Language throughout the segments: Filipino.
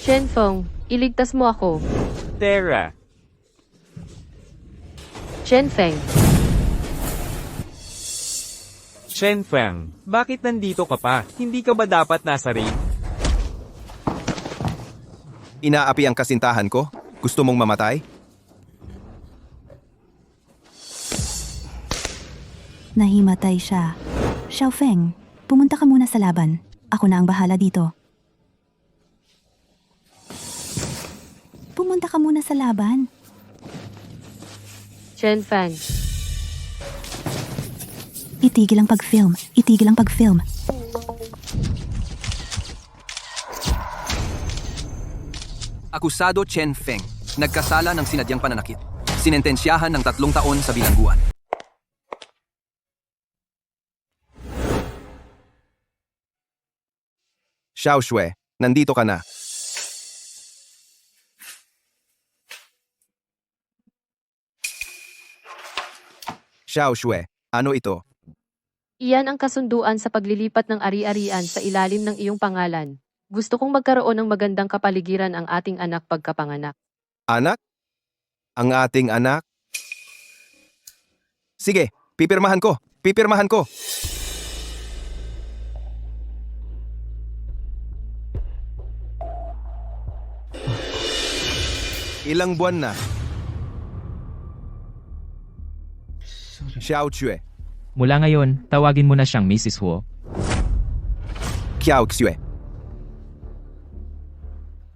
Shenfeng, iligtas mo ako. Terra. Shenfeng, Shenfeng, bakit nandito ka pa? Hindi ka ba dapat nasa raid? Inaapi ang kasintahan ko? Gusto mong mamatay? Nahimatay siya. Xiaofeng, pumunta ka muna sa laban. Ako na ang bahala dito. Pumunta ka muna sa laban. Shenfeng, Itigil ang pag-film. Itigil ang pag-film. Akusado Chen Feng, nagkasala ng sinadyang pananakit. Sinentensyahan ng 3 taon sa bilangguan. Xiao Shui, nandito ka na. Xiao Shui, ano ito? iyan ang kasunduan sa paglilipat ng ari-arian sa ilalim ng iyong pangalan. Gusto kong magkaroon ng magandang kapaligiran ang ating anak pagkapanganak. Anak? Ang ating anak? Sige, pipirmahan ko. Pipirmahan ko. Ilang buwan na? Xiao Xue, Mula ngayon, tawagin mo na siyang Mrs. Huo. Xiao Xue.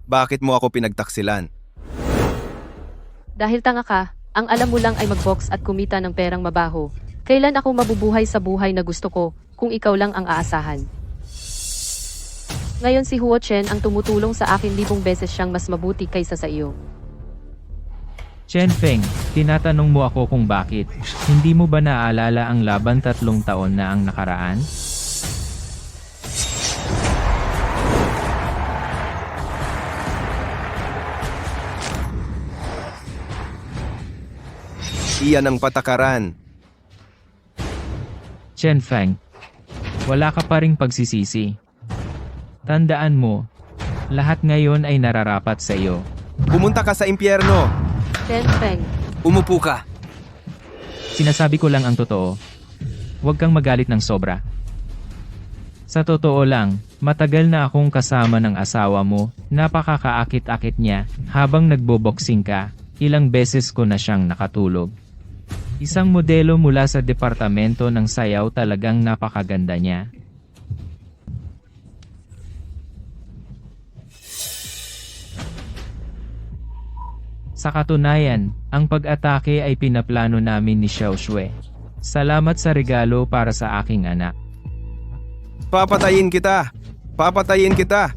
Bakit mo ako pinagtaksilan? Dahil tanga ka, ang alam mo lang ay mag-box at kumita ng perang mabaho. Kailan ako mabubuhay sa buhay na gusto ko, kung ikaw lang ang aasahan? Ngayon si Huo Chen ang tumutulong sa akin 1000 beses siyang mas mabuti kaysa sa iyo. Chen Feng, tinatanong mo ako kung bakit. Hindi mo ba naaalala ang laban 3 taon na ang nakaraan? Iyan ang patakaran. Chen Feng, wala ka pa ring pagsisisi. Tandaan mo, lahat ngayon ay nararapat sa iyo. Pumunta ka sa impyerno. Shenfeng, Umupo ka. Sinasabi ko lang ang totoo. Huwag kang magalit ng sobra. Sa totoo lang, matagal na akong kasama ng asawa mo, napakakaakit-akit niya, habang nagboboxing ka, ilang beses ko na siyang nakatulog. Isang modelo mula sa departamento ng sayaw, talagang napakaganda niya. Sa katunayan, ang pag-atake ay pinaplano namin ni Xiao Shui. Salamat sa regalo para sa aking anak. Papatayin kita. Papatayin kita.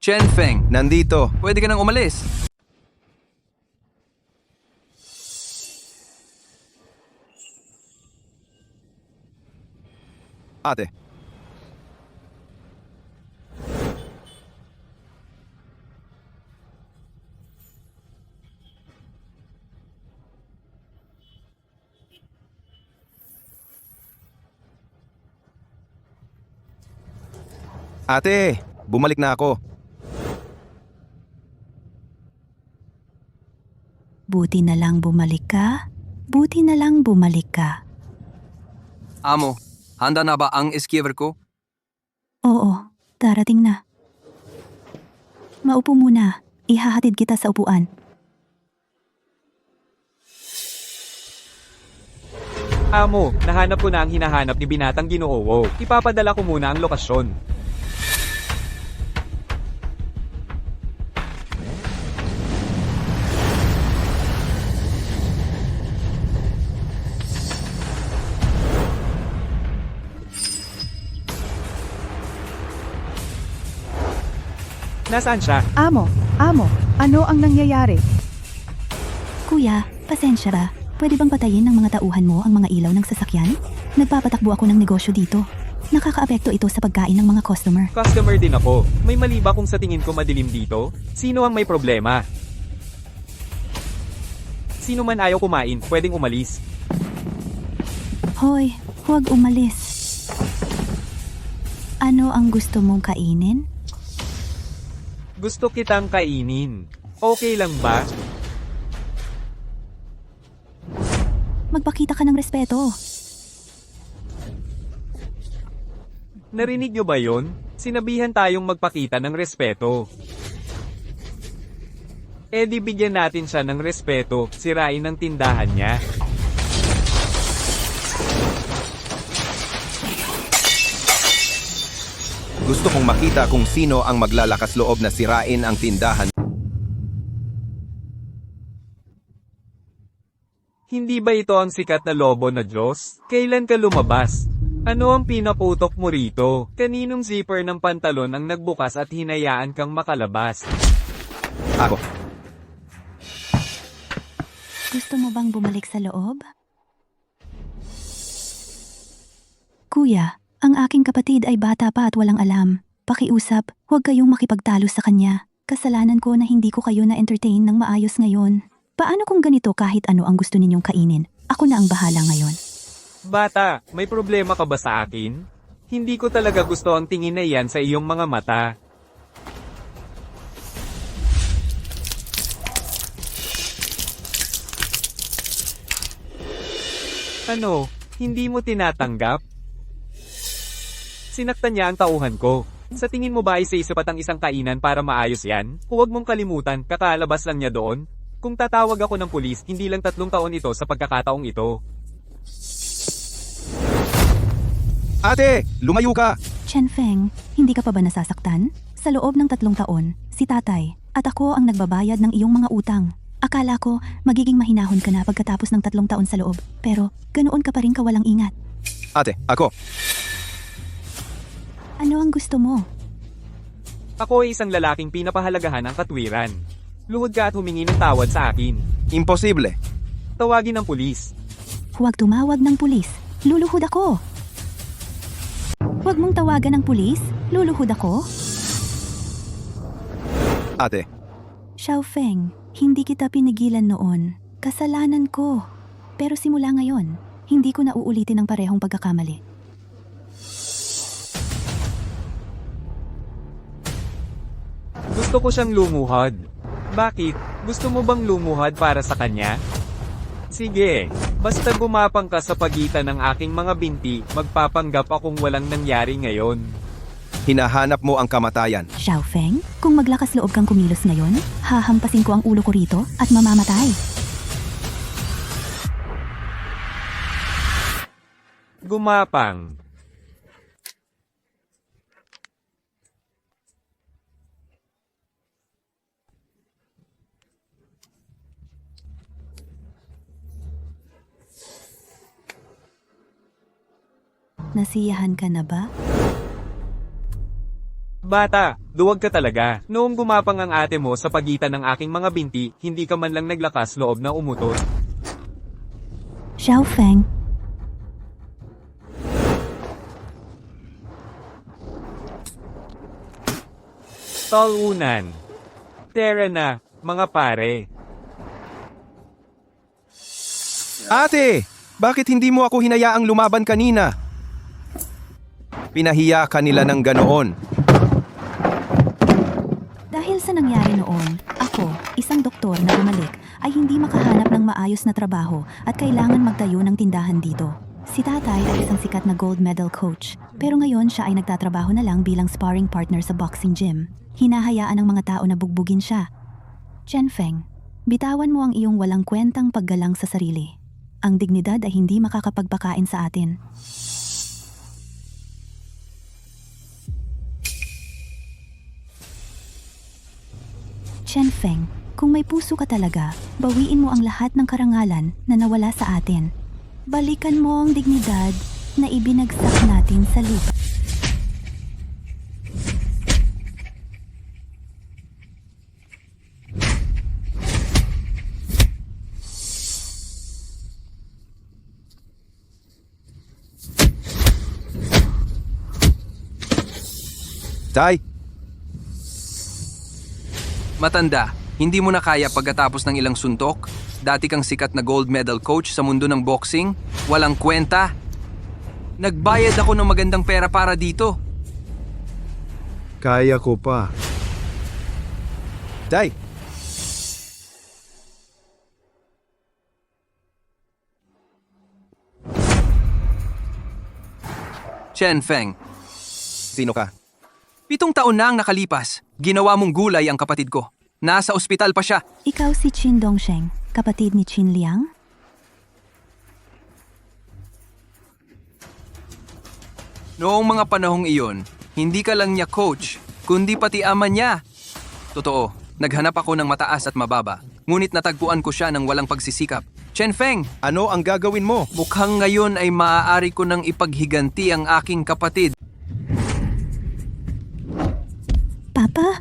Chen Feng, Nandito. pwede ka nang umalis. Ate. Ate, bumalik na ako. Buti na lang bumalik ka. Buti na lang bumalik ka. Amo, handa na ba ang eskiever ko? Oo, darating na. Maupo muna. Ihahatid kita sa upuan. Amo, nahanap ko na ang hinahanap ni Binatang Ginoo. Ipapadala ko muna ang lokasyon. Nasaan siya? Amo, ano ang nangyayari? Kuya, pasensya ba? Pwede bang patayin ng mga tauhan mo ang mga ilaw ng sasakyan? Nagpapatakbo ako ng negosyo dito. Nakakaapekto ito sa pagkain ng mga customer. Customer din ako. May mali ba kung sa tingin ko madilim dito? Sino ang may problema? Sino man ayaw kumain, pwedeng umalis. Hoy, huwag umalis. Ano ang gusto mong kainin? Gusto kitang kainin. Okay lang ba? Magpakita ka ng respeto. Narinig nyo ba yon? Sinabihan tayong magpakita ng respeto. Eh di bigyan natin siya ng respeto, sirain ang tindahan niya. Gusto kong makita kung sino ang maglalakas loob na sirain ang tindahan. Hindi ba ito ang sikat na lobo na Diyos? Kailan ka lumabas? Ano ang pinaputok mo rito? Kaninong zipper ng pantalon ang nagbukas at hinayaan kang makalabas? Ako. Gusto mo bang bumalik sa loob? Kuya, ang aking kapatid ay bata pa at walang alam. Pakiusap, huwag kayong makipagtalo sa kanya. Kasalanan ko na hindi ko kayo na-entertain ng maayos ngayon. Paano kung ganito kahit ano ang gusto ninyong kainin? Ako na ang bahala ngayon. Bata, may problema ka ba sa akin? Hindi ko talaga gusto ang tingin na iyan sa iyong mga mata. Ano, hindi mo tinatanggap? Sinaktan niya ang tauhan ko. Sa tingin mo ba ay sapat ang isang kainan para maayos yan? Huwag mong kalimutan, kakalabas lang niya doon. Kung tatawag ako ng pulis, hindi lang 3 taon ito sa pagkakataong ito. Ate, lumayo ka! Chen Feng, hindi ka pa ba nasasaktan? Sa loob ng 3 taon, si tatay at ako ang nagbabayad ng iyong mga utang. Akala ko magiging mahinahon ka na pagkatapos ng 3 taon sa loob, pero ganoon ka pa rin kawalang ingat. Ate, ako. Ano ang gusto mo? Ako ay isang lalaking pinapahalagahan ng katwiran. Luhod ka at humingi ng tawad sa akin. Imposible. Tawagin ng pulis. Huwag tumawag ng pulis. Luluhod ako. Huwag mong tawagan ng pulis. Luluhod ako. Ate, Xiao Feng, hindi kita pinigilan noon. Kasalanan ko. Pero simula ngayon, hindi ko na uulitin ang parehong pagkakamali. Gusto ko siyang lumuhod. Bakit? Gusto mo bang lumuhod para sa kanya? Sige, basta gumapang ka sa pagitan ng aking mga binti, magpapanggap akong walang nangyari ngayon. hinahanap mo ang kamatayan. Xiao Feng, kung maglakas loob kang kumilos ngayon, hahampasin ko ang ulo ko rito at mamamatay. Gumapang. Nasiyahan ka na ba? Bata, duwag ka talaga. Noong gumapang ang ate mo sa pagitan ng aking mga binti, hindi ka man lang naglakas loob na umutot. Xiao Feng, Talunan. Tara na, mga pare. Ate! Bakit hindi mo ako hinayaang lumaban kanina? Pinahiya ka nila ng ganoon. dahil sa nangyari noon, ako, isang doktor na bumalik, ay hindi makahanap ng maayos na trabaho at kailangan magtayo ng tindahan dito. Si tatay ay isang sikat na gold medal coach, pero ngayon siya ay nagtatrabaho na lang bilang sparring partner sa boxing gym. Hinahayaan ng mga tao na bugbugin siya. Chen Feng, bitawan mo ang iyong walang kwentang paggalang sa sarili. Ang dignidad ay hindi makakapagpakain sa atin. Chen Feng, kung may puso ka talaga, bawiin mo ang lahat ng karangalan na nawala sa atin. Balikan mo ang dignidad na ibinagsak natin sa lupa. Tay, Matanda, hindi mo na kaya pagkatapos ng ilang suntok? Dati kang sikat na gold medal coach sa mundo ng boxing? Walang kwenta? Nagbayad ako ng magandang pera para dito. Kaya ko pa. Tay, Chen Feng, sino ka? 7 taon na ang nakalipas. Ginawa mong gulay ang kapatid ko. Nasa ospital pa siya. Ikaw si Qin Dongsheng, kapatid ni Qin Liang? Noong mga panahong iyon, hindi ka lang niya coach, kundi pati ama niya. Totoo, naghanap ako ng mataas at mababa. Ngunit natagpuan ko siya ng walang pagsisikap. Chen Feng, Ano ang gagawin mo? mukhang ngayon ay maaari ko nang ipaghiganti ang aking kapatid. Papa?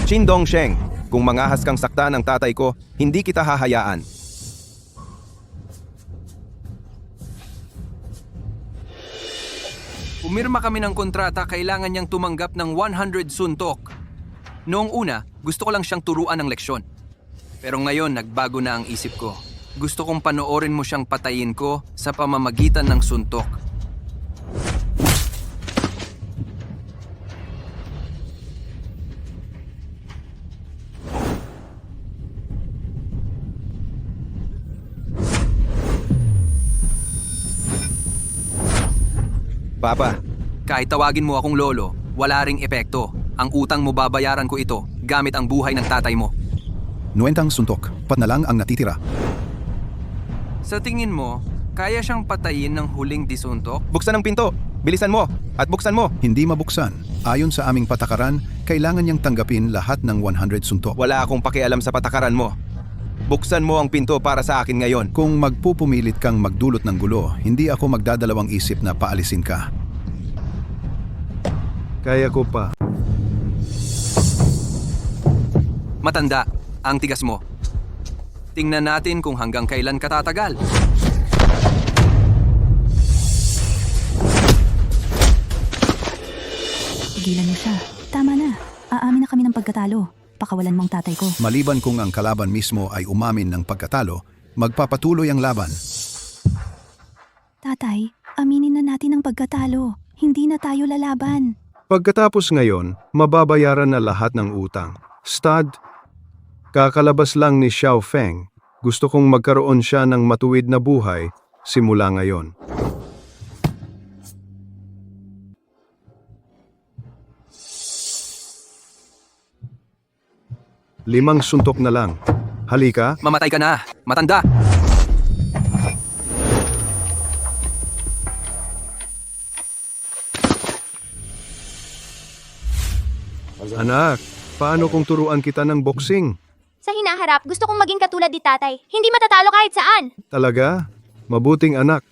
Qin Dongsheng, kung mangahas kang sakta ng tatay ko, hindi kita hahayaan. Pumirma kami ng kontrata, kailangan niyang tumanggap ng 100 suntok. Noong una, gusto ko lang siyang turuan ng leksyon. Pero ngayon, nagbago na ang isip ko. Gusto kong panoorin mo siyang patayin ko sa pamamagitan ng suntok. Papa, Kahit tawagin mo akong lolo, wala ring epekto. Ang utang mo babayaran ko ito gamit ang buhay ng tatay mo. 90 suntok. Pat na lang ang natitira. Sa tingin mo, kaya siyang patayin ng huling disuntok? buksan ang pinto. Bilisan mo at buksan mo. Hindi mabuksan. Ayon sa aming patakaran, kailangan niyang tanggapin lahat ng 100 suntok. Wala akong pakialam sa patakaran mo. Buksan mo ang pinto para sa akin ngayon. Kung magpupumilit kang magdulot ng gulo, hindi ako magdadalawang isip na paalisin ka. Kaya ko pa. Matanda, ang tigas mo. Tingnan natin kung hanggang kailan ka tatagal. Tigilan mo siya. Tama na. Aamin na kami ng pagkatalo. Pakawalan mong tatay ko. Maliban kung ang kalaban mismo ay umamin ng pagkatalo, magpapatuloy ang laban. Tatay, aminin na natin ang pagkatalo. Hindi na tayo lalaban. Pagkatapos ngayon, mababayaran na lahat ng utang. Stud, kakalabas lang ni Xiao Feng. Gusto kong magkaroon siya ng matuwid na buhay simula ngayon. Limang suntok na lang. Halika. Mamatay ka na, matanda! Anak, paano kung turuan kita ng boxing? Sa hinaharap, gusto kong maging katulad ni tatay. Hindi matatalo kahit saan. Talaga? Mabuting anak.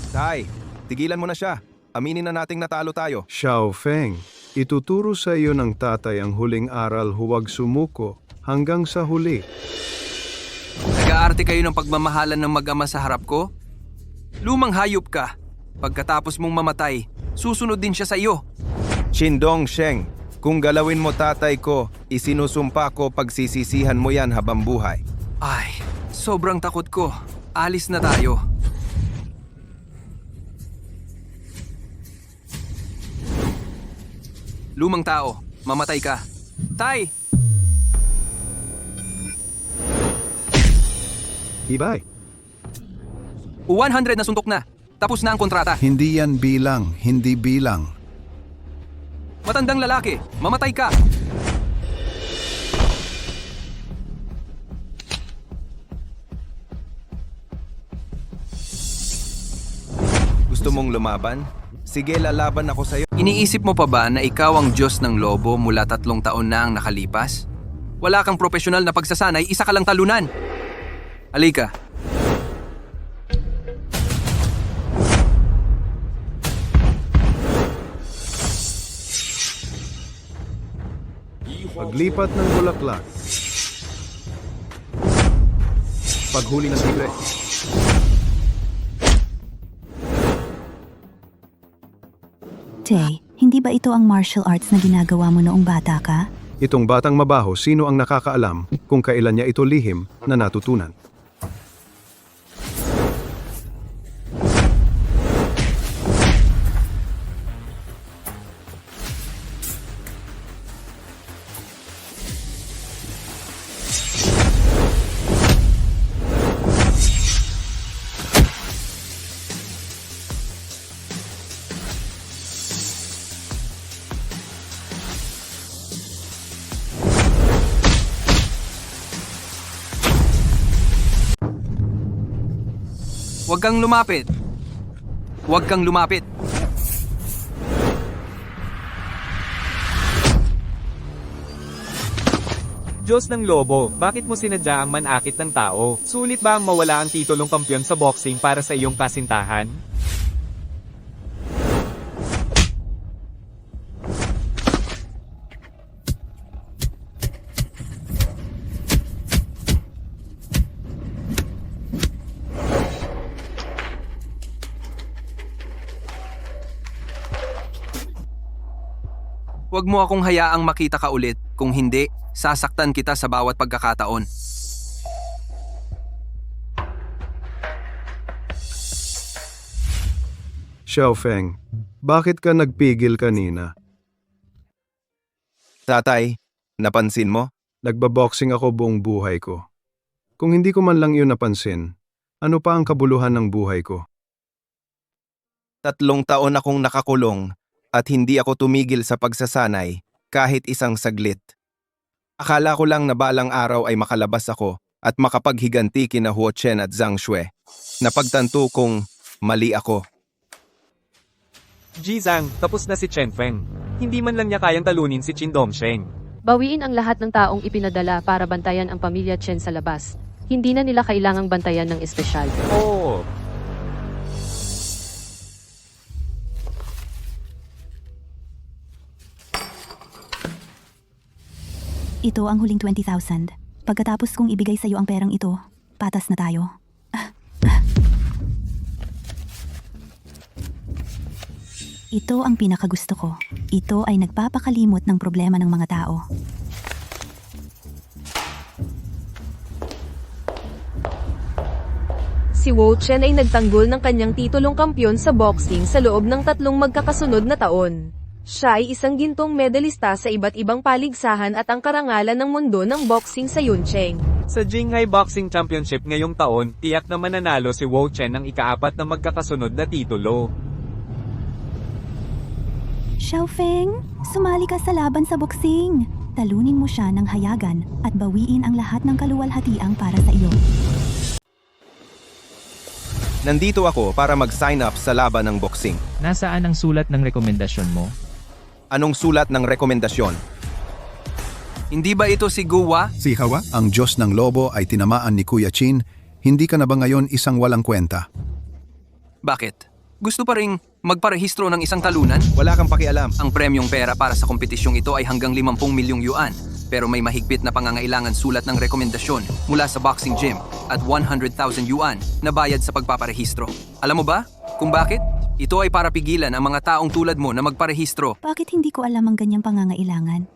Tay, tigilan mo na siya. Aminin na nating natalo tayo. Xiao Feng, ituturo sa iyo ng tatay ang huling aral, huwag sumuko hanggang sa huli. Nag-aarte kayo ng pagmamahalan ng mag-ama sa harap ko? Lumang hayop ka. Pagkatapos mong mamatay, susunod din siya sa iyo. Qin Dongsheng, kung galawin mo tatay ko, isinusumpa ko pagsisisihan mo yan habang buhay. Ay, sobrang takot ko. Alis na tayo. Lumang tao, mamatay ka. Tay! Ibay. 100 na suntok na. Tapos na ang kontrata. Hindi yan bilang, hindi bilang. Matandang lalaki, mamatay ka. Gusto mong lumaban? Sige, lalaban ako sa'yo. Iniisip mo pa ba na ikaw ang Diyos ng lobo mula 3 taon na ang nakalipas? Wala kang profesional na pagsasanay, isa ka lang talunan. Halika. Paglipat ng bulaklak. Paghuli ng tigre. Tay, hindi ba ito ang martial arts na ginagawa mo noong bata ka? Itong batang mabaho, sino ang nakakaalam kung kailan niya ito lihim na natutunan? Huwag kang lumapit. Huwag kang lumapit. Diyos ng Lobo, bakit mo sinadya ang manakit ng tao? Sulit ba ang mawala ang titulong kampiyon sa boxing para sa iyong kasintahan? Huwag mo akong hayaang makita ka ulit. Kung hindi, sasaktan kita sa bawat pagkakataon. Xiaofeng, bakit ka nagpigil kanina? Tatay, napansin mo? Nagbaboxing ako buong buhay ko. Kung hindi ko man lang yun napansin, ano pa ang kabuluhan ng buhay ko? 3 taon akong nakakulong at hindi ako tumigil sa pagsasanay kahit isang saglit. Akala ko lang na balang araw ay makalabas ako at makapaghiganti kina Huo Chen at Zhang Xue. Napagtanto kong mali ako. Jizang, tapos na si Chen Feng. Hindi man lang niya kayang talunin si Qin Dongsheng. Bawiin ang lahat ng taong ipinadala para bantayan ang pamilya Chen sa labas. Hindi na nila kailangang bantayan ng espesyal. Oo. Ito ang huling 20,000. Pagkatapos kong ibigay sa iyo ang perang ito, patas na tayo. Ito ang pinakagusto ko. Ito ay nagpapakalimot ng problema ng mga tao. Si Huo Chen ay nagtanggol ng kanyang titulong kampyon sa boxing sa loob ng 3 magkakasunod na taon. Siya ay isang gintong medalista sa iba't ibang paligsahan at ang karangalan ng mundo ng boxing sa Yuncheng. Sa Jinghai Boxing Championship ngayong taon, tiyak na mananalo si Huo Chen ng ika-4 na magkakasunod na titulo. Xiaofeng, sumali ka sa laban sa boxing. Talunin mo siya ng hayagan at bawiin ang lahat ng kaluwalhatiang para sa iyo. Nandito ako para mag-sign up sa laban ng boxing. Nasaan ang sulat ng rekomendasyon mo? Anong sulat ng rekomendasyon? Hindi ba ito si Guwa? Si Hawa, ang Diyos ng Lobo ay tinamaan ni Kuya Chin. Hindi ka na ba ngayon isang walang kwenta? Bakit? Gusto pa ring magparehistro ng isang talunan? Wala kang pakialam. Ang premyong pera para sa kompetisyong ito ay hanggang 50 milyong yuan. Pero may mahigpit na pangangailangan sulat ng rekomendasyon mula sa boxing gym at 100,000 yuan na bayad sa pagpaparehistro. Alam mo ba kung bakit? Ito ay para pigilan ang mga taong tulad mo na magparehistro. Bakit hindi ko alam ang ganyang pangangailangan?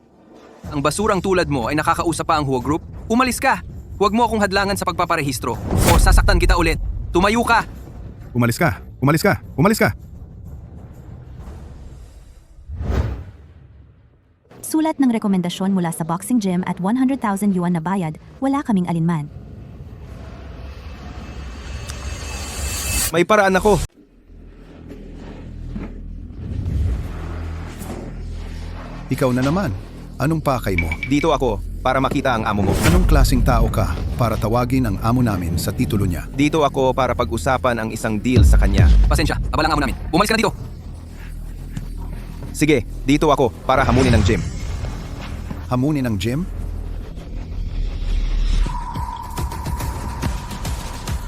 Ang basurang tulad mo ay nakakausap pa ang Huo Group? Umalis ka! Huwag mo akong hadlangan sa pagpaparehistro o sasaktan kita ulit. Tumayo ka! Umalis ka! Umalis ka! Umalis ka! Sulat ng rekomendasyon mula sa boxing gym at 100,000 yuan na bayad, wala kaming alinman. May paraan ako. Ikaw na naman. Anong pakay mo? Dito ako para makita ang amo mo. Anong klaseng tao ka para tawagin ang amo namin sa titulo niya? Dito ako para pag-usapan ang isang deal sa kanya. Pasensya, abala ang amo namin. Umalis ka na dito! Sige, dito ako para hamunin ng gym. Hamunin ng gym?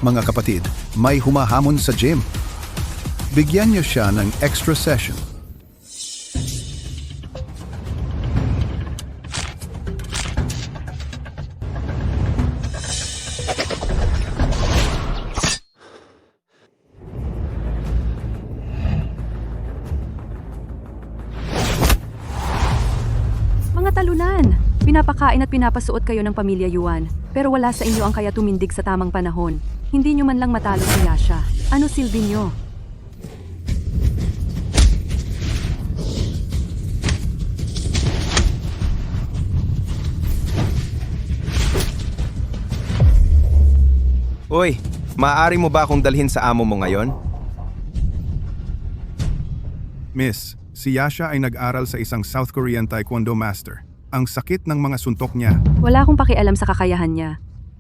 Mga kapatid, may humahamon sa gym. Bigyan niyo siya ng extra session. Nagtatalunan! Pinapakain at pinapasuot kayo ng pamilya Yuan, pero wala sa inyo ang kaya tumindig sa tamang panahon. Hindi nyo man lang matalo si Yasha. Ano silbi nyo? Uy, maaari mo ba akong dalhin sa amo mo ngayon? Miss, si Yasha ay nag-aral sa isang South Korean Taekwondo master. Ang sakit ng mga suntok niya. Wala akong pakialam sa kakayahan niya.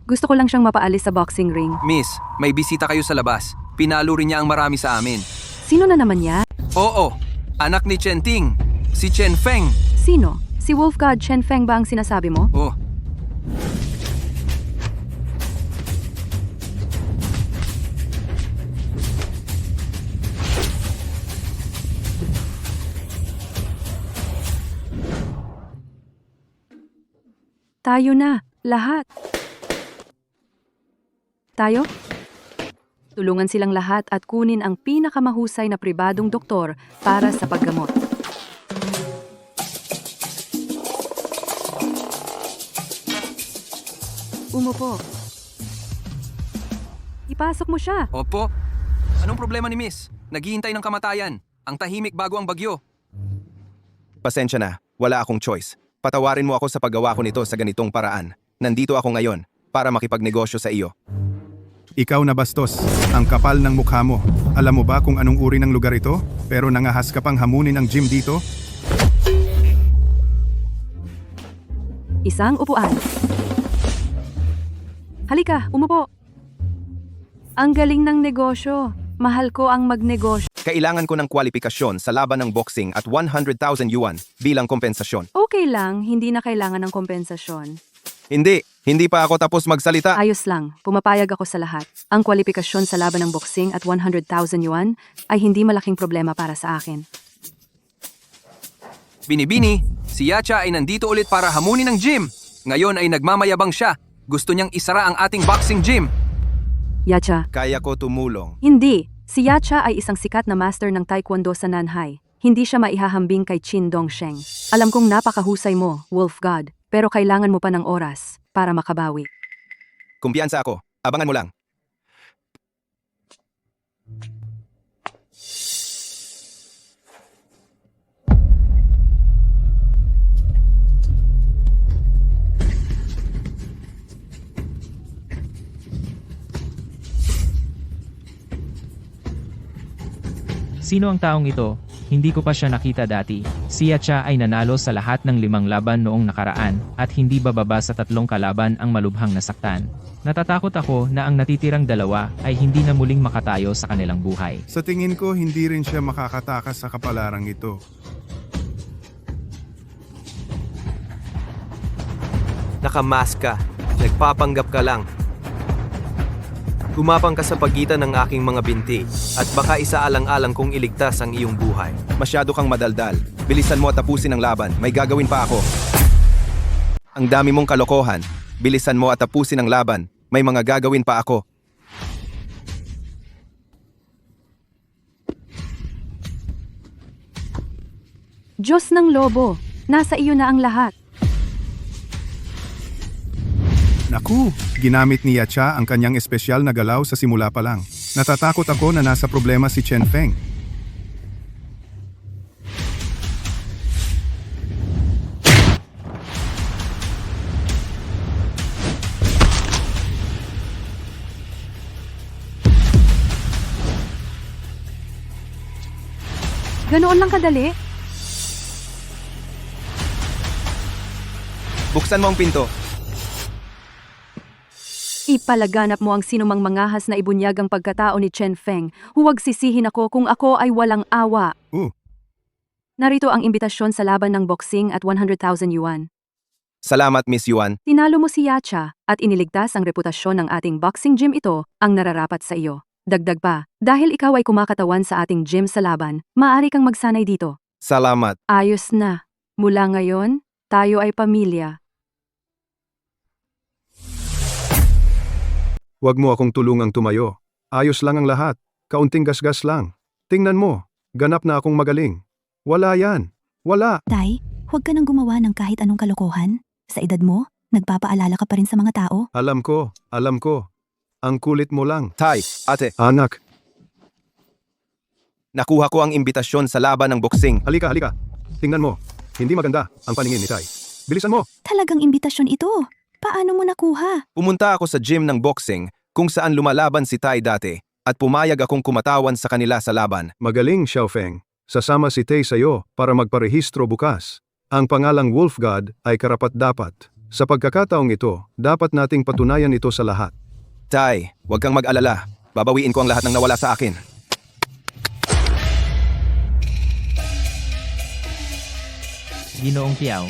Gusto ko lang siyang mapaalis sa boxing ring. Miss, may bisita kayo sa labas. Pinalo rin niya ang marami sa amin. Sino na naman niya? Oo, anak ni Chen Ting. Si Chen Feng. Sino? Si Wolf God Chen Feng ba ang sinasabi mo? Oh, Tayo na, lahat. Tayo? Tulungan silang lahat at kunin ang pinakamahusay na pribadong doktor para sa paggamot. Umupo. Ipasok mo siya. opo. Anong problema ni Miss? Naghihintay ng kamatayan. Ang tahimik bago ang bagyo. Pasensya na, wala akong choice. Patawarin mo ako sa paggawa ko nito sa ganitong paraan. Nandito ako ngayon para makipagnegosyo sa iyo. Ikaw na bastos, ang kapal ng mukha mo. Alam mo ba kung anong uri ng lugar ito? Pero nangahas ka pang hamunin ang gym dito? Isang upuan. Halika, umupo. Ang galing ng negosyo. Mahal ko ang magnegosyo. Kailangan ko ng kwalipikasyon sa laban ng boxing at 100,000 yuan bilang kompensasyon. Okay lang, hindi na kailangan ng kompensasyon. Hindi pa ako tapos magsalita. Ayos lang, pumapayag ako sa lahat. Ang kwalifikasyon sa laban ng boxing at 100,000 yuan ay hindi malaking problema para sa akin. Binibini, si Yacha ay nandito ulit para hamunin ng gym. Ngayon ay nagmamayabang siya. Gusto niyang isara ang ating boxing gym. Yacha, Kaya ko tumulong. hindi. Si Yacha ay isang sikat na master ng taekwondo sa Nanhai. Hindi siya maihahambing kay Chin Dongsheng. Alam kong napakahusay mo, Wolf God, pero kailangan mo pa ng oras para makabawi. Kumpiyansa ako. Abangan mo lang. Sino ang taong ito? Hindi ko pa siya nakita dati. Si Yacha ay nanalo sa lahat ng 5 laban noong nakaraan at hindi bababa sa 3 kalaban ang malubhang nasaktan. Natatakot ako na ang natitirang 2 ay hindi na muling makatayo sa kanilang buhay. Sa tingin ko, hindi rin siya makakatakas sa kapalarang ito. Nakamask ka. Nagpapanggap ka lang. Gumapang ka sa pagitan ng aking mga binti at baka isaalang-alang kong iligtas ang iyong buhay. Masyado kang madaldal. Bilisan mo at tapusin ang laban. May gagawin pa ako. Ang dami mong kalokohan. Bilisan mo at tapusin ang laban. May mga gagawin pa ako. Diyos ng Lobo, nasa iyo na ang lahat. Naku, ginamit ni Yacha ang kanyang espesyal na galaw sa simula pa lang. Natatakot ako na nasa problema si Chen Feng. Ganoon lang kadali? Buksan mo ang pinto. Ipalaganap mo ang sinumang mangahas na ibunyag ang pagkatao ni Chen Feng. Huwag sisihin ako kung ako ay walang awa. Narito ang imbitasyon sa laban ng boxing at 100,000 yuan. Salamat, Miss Yuan. Tinalo mo si Yacha at iniligtas ang reputasyon ng ating boxing gym ito ang nararapat sa iyo. Dagdag pa, dahil ikaw ay kumakatawan sa ating gym sa laban, maaari kang magsanay dito. Salamat. Ayos na. Mula ngayon, tayo ay pamilya. Huwag mo akong tulungang tumayo. Ayos lang ang lahat. Kaunting gasgas lang. Tingnan mo. Ganap na akong magaling. Wala yan. Wala. Tay, Huwag ka nang gumawa ng kahit anong kalokohan. Sa edad mo, nagpapaalala ka pa rin sa mga tao. Alam ko. Ang kulit mo lang. Tay, ate, Anak, nakuha ko ang imbitasyon sa laban ng boksing. halika. Tingnan mo. Hindi maganda ang paningin ni Tay. Bilisan mo. Talagang imbitasyon ito. Paano mo nakuha? Pumunta ako sa gym ng boxing kung saan lumalaban si Tai dati at pumayag akong kumatawan sa kanila sa laban. Magaling, Xiaofeng. Sasama si Tay sa'yo para magparehistro bukas. Ang pangalang Wolf God ay karapat-dapat. Sa pagkakataong ito, dapat nating patunayan ito sa lahat. Tai, huwag kang mag-alala. Babawiin ko ang lahat ng nawala sa akin. Ginoong Piao,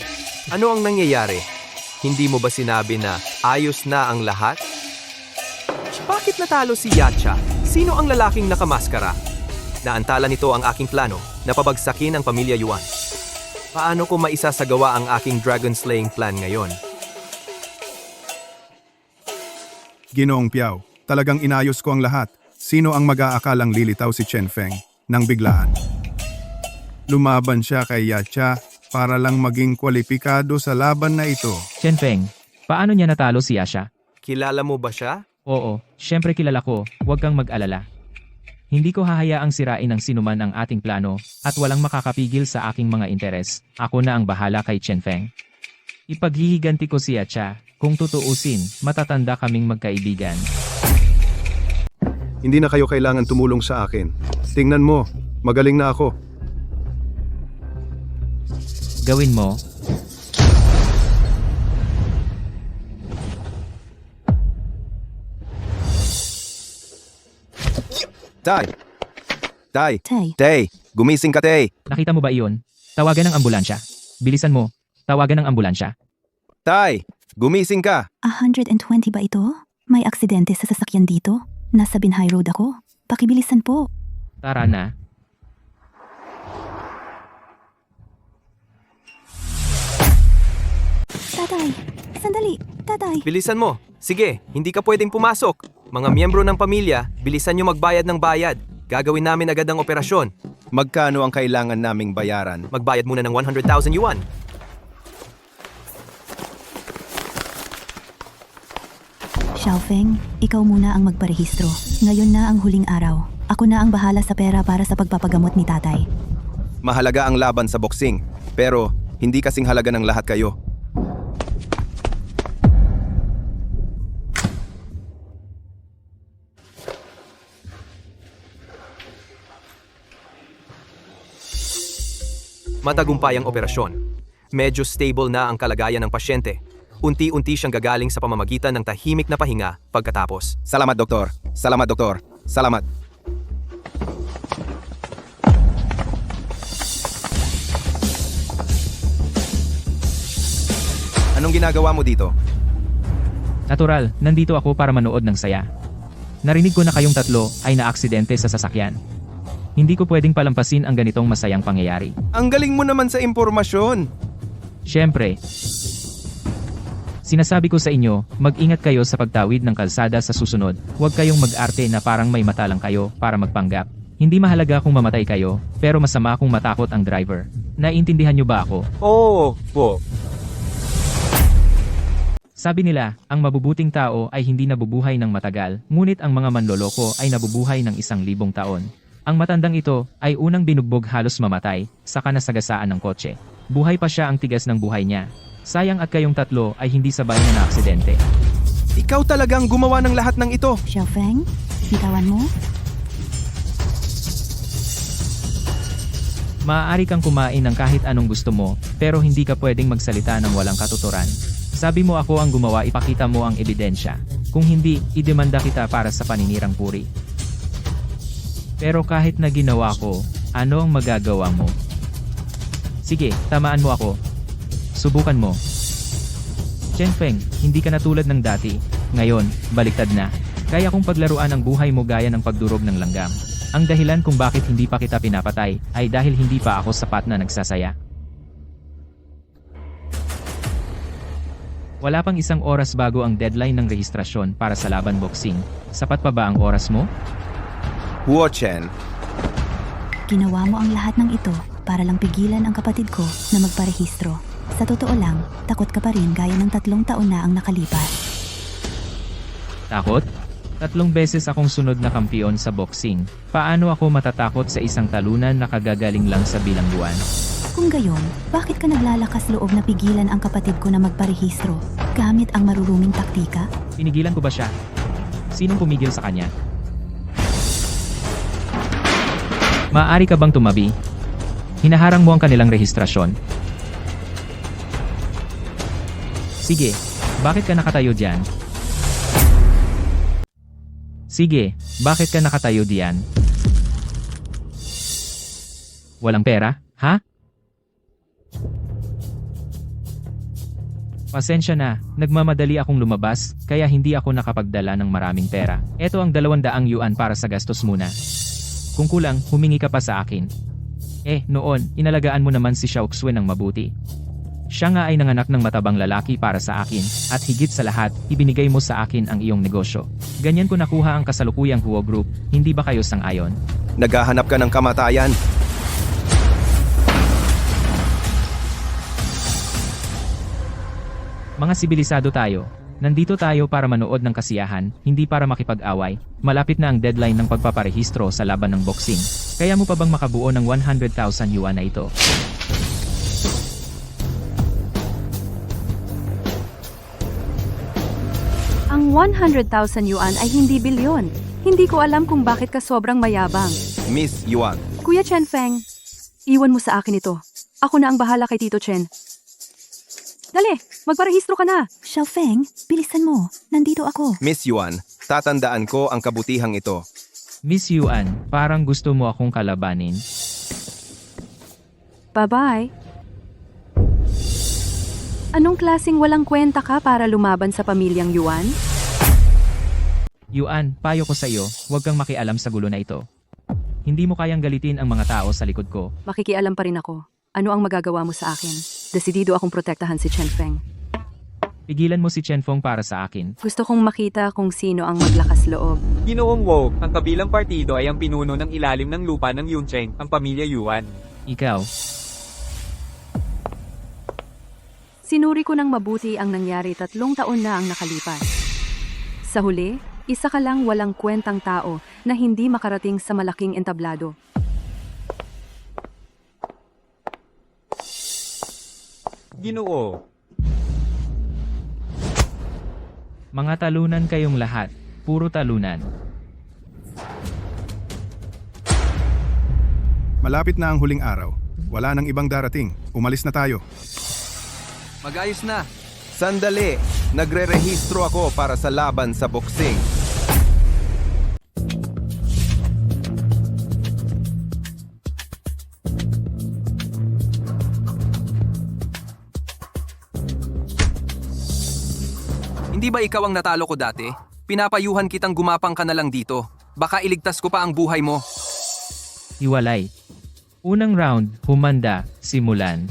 Ano ang nangyayari? Hindi mo ba sinabi na ayos na ang lahat? Bakit natalo si Yacha? Sino ang lalaking nakamaskara? Naantala nito ang aking plano na pabagsakin ang pamilya Yuan. Paano ko maisasagawa ang aking dragon slaying plan ngayon? Ginoong Piao, talagang inayos ko ang lahat. Sino ang mag-aakalang lilitaw si Chen Feng nang biglaan? Lumaban siya kay Yacha para lang maging kwalipikado sa laban na ito. Chen Feng, paano niya natalo si Asha? Kilala mo ba siya? Oo, syempre kilala ko, huwag kang mag-alala. Hindi ko hahayaang sirain ng sinuman ang ating plano at walang makakapigil sa aking mga interes. Ako na ang bahala kay Chen Feng. Ipaghihiganti ko si Yacha. Kung tutuusin, matatanda kaming magkaibigan. Hindi na kayo kailangan tumulong sa akin. Tingnan mo, magaling na ako. Gawin mo. Tai, Tay, gumising ka, Tay. Nakita mo ba iyon? Tawagan ng ambulansya. Bilisan mo. Tawagan ng ambulansya. Tai, gumising ka. 120 ba ito? May aksidente sa sasakyan dito? Nasa Binhai Road ako. Pakibilisan po. Tara na. Tatay, sandali. Tatay. Bilisan mo. Sige, hindi ka pwedeng pumasok. Mga miyembro ng pamilya, bilisan nyo magbayad ng bayad. Gagawin namin agad ang operasyon. Magkano ang kailangan naming bayaran? Magbayad muna ng 100,000 yuan. Xiaofeng, ikaw muna ang magparehistro. Ngayon na ang huling araw. Ako na ang bahala sa pera para sa pagpapagamot ni tatay. Mahalaga ang laban sa boksing, pero hindi kasing halaga ng lahat kayo. Matagumpay ang operasyon. Medyo stable na ang kalagayan ng pasyente. Unti-unti siyang gagaling sa pamamagitan ng tahimik na pahinga pagkatapos. Salamat, Doktor. Salamat, Doktor. Salamat. Anong ginagawa mo dito? Natural, nandito ako para manood ng saya. Narinig ko na kayong tatlo ay naaksidente sa sasakyan. Hindi ko pwedeng palampasin ang ganitong masayang pangyayari. Ang galing mo naman sa impormasyon. Siyempre, sinasabi ko sa inyo, mag-ingat kayo sa pagtawid ng kalsada sa susunod. Huwag kayong mag-arte na parang may mata lang kayo para magpanggap. Hindi mahalaga kung mamatay kayo, pero masama kung matakot ang driver. Naiintindihan niyo ba ako? Oo, po. Sabi nila, ang mabubuting tao ay hindi nabubuhay ng matagal, ngunit ang mga manloloko ay nabubuhay ng 1,000 taon. Ang matandang ito ay unang binugbog halos mamatay, saka nasagasaan ng kotse. Buhay pa siya ang tigas ng buhay niya. Sayang at kayong tatlo ay hindi sabay na naaksidente. Ikaw talagang gumawa ng lahat ng ito. Xiaofeng, bitawan mo? Maaari kang kumain ng kahit anong gusto mo, pero hindi ka pwedeng magsalita ng walang katuturan. Sabi mo ako ang gumawa, ipakita mo ang ebidensya. Kung hindi, idemanda kita para sa paninirang puri. Pero kahit na ginawa ko, ano ang magagawa mo? Sige, tamaan mo ako. Subukan mo. Chen Feng, hindi ka na tulad ng dati. Ngayon, baliktad na. Kaya kong paglaruan ang buhay mo gaya ng pagdurog ng langgam. Ang dahilan kung bakit hindi pa kita pinapatay, ay dahil hindi pa ako sapat na nagsasaya. Wala pang 1 oras bago ang deadline ng rehistrasyon para sa laban boxing. Sapat pa ba ang oras mo? Huo Chen, Ginawa mo ang lahat ng ito. para lang pigilan ang kapatid ko na magparehistro. Sa totoo lang, takot ka pa rin gaya ng 3 taon na ang nakalipas. Takot? 3 beses akong sunod na kampiyon sa boxing. Paano ako matatakot sa isang talunan na kagagaling lang sa bilangguan? Kung gayon, bakit ka naglalakas loob na pigilan ang kapatid ko na magparehistro gamit ang maruruming taktika? Pinigilan ko ba siya? Sinong pumigil sa kanya? Maaari ka bang tumabi? Hinaharang mo ang kanilang rehistrasyon. Sige, bakit ka nakatayo diyan? Sige, bakit ka nakatayo diyan? Walang pera, ha? Pasensya na, nagmamadali akong lumabas, kaya hindi ako nakapagdala ng maraming pera. Ito ang 200 yuan para sa gastos muna. Kung kulang, humingi ka pa sa akin. Noon, inalagaan mo naman si Xiao Xue ng mabuti. Siya nga ay nanganak ng matabang lalaki para sa akin, at higit sa lahat, ibinigay mo sa akin ang iyong negosyo. Ganyan ko nakuha ang kasalukuyang Huo Group, hindi ba kayo sang-ayon? Naghahanap ka ng kamatayan. Mga sibilisado tayo. Nandito tayo para manood ng kasiyahan, hindi para makipag-away. Malapit na ang deadline ng pagpaparehistro sa laban ng boxing. Kaya mo pa bang makabuo ng 100,000 yuan na ito? Ang 100,000 yuan ay hindi bilyon. Hindi ko alam kung bakit ka sobrang mayabang. Miss Yuan, Kuya Chen Feng, iwan mo sa akin ito. Ako na ang bahala kay Tito Chen. Dali, magparehistro ka na. Xiao Feng, bilisan mo. Nandito ako. Miss Yuan, tatandaan ko ang kabutihang ito. Miss Yuan, parang gusto mo akong kalabanin. Bye-bye. Anong klaseng walang kwenta ka para lumaban sa pamilyang Yuan? Yuan, payo ko sa iyo, huwag kang makialam sa gulo na ito. Hindi mo kayang galitin ang mga tao sa likod ko. Makikialam pa rin ako. Ano ang magagawa mo sa akin? Desidido akong protektahan si Chen Feng. Pigilan mo si Chen Feng para sa akin. Gusto kong makita kung sino ang maglakas loob. Ginoong Wo, ang kabilang partido ay ang pinuno ng ilalim ng lupa ng Yuncheng, ang pamilya Yuan. Ikaw, Sinuri ko ng mabuti ang nangyari 3 taon na ang nakalipas. Sa huli, isa ka lang walang kwentang tao na hindi makarating sa malaking entablado. Ginoo. mga talunan kayong lahat. Puro talunan. Malapit na ang huling araw. Wala nang ibang darating. Umalis na tayo. Mag-ayos na. Sandali, nagre-rehistro ako para sa laban sa boxing. Hindi ba ikaw ang natalo ko dati? Pinapayuhan kitang gumapang ka na lang dito. Baka iligtas ko pa ang buhay mo. Hiwalay. Unang round, humanda, simulan.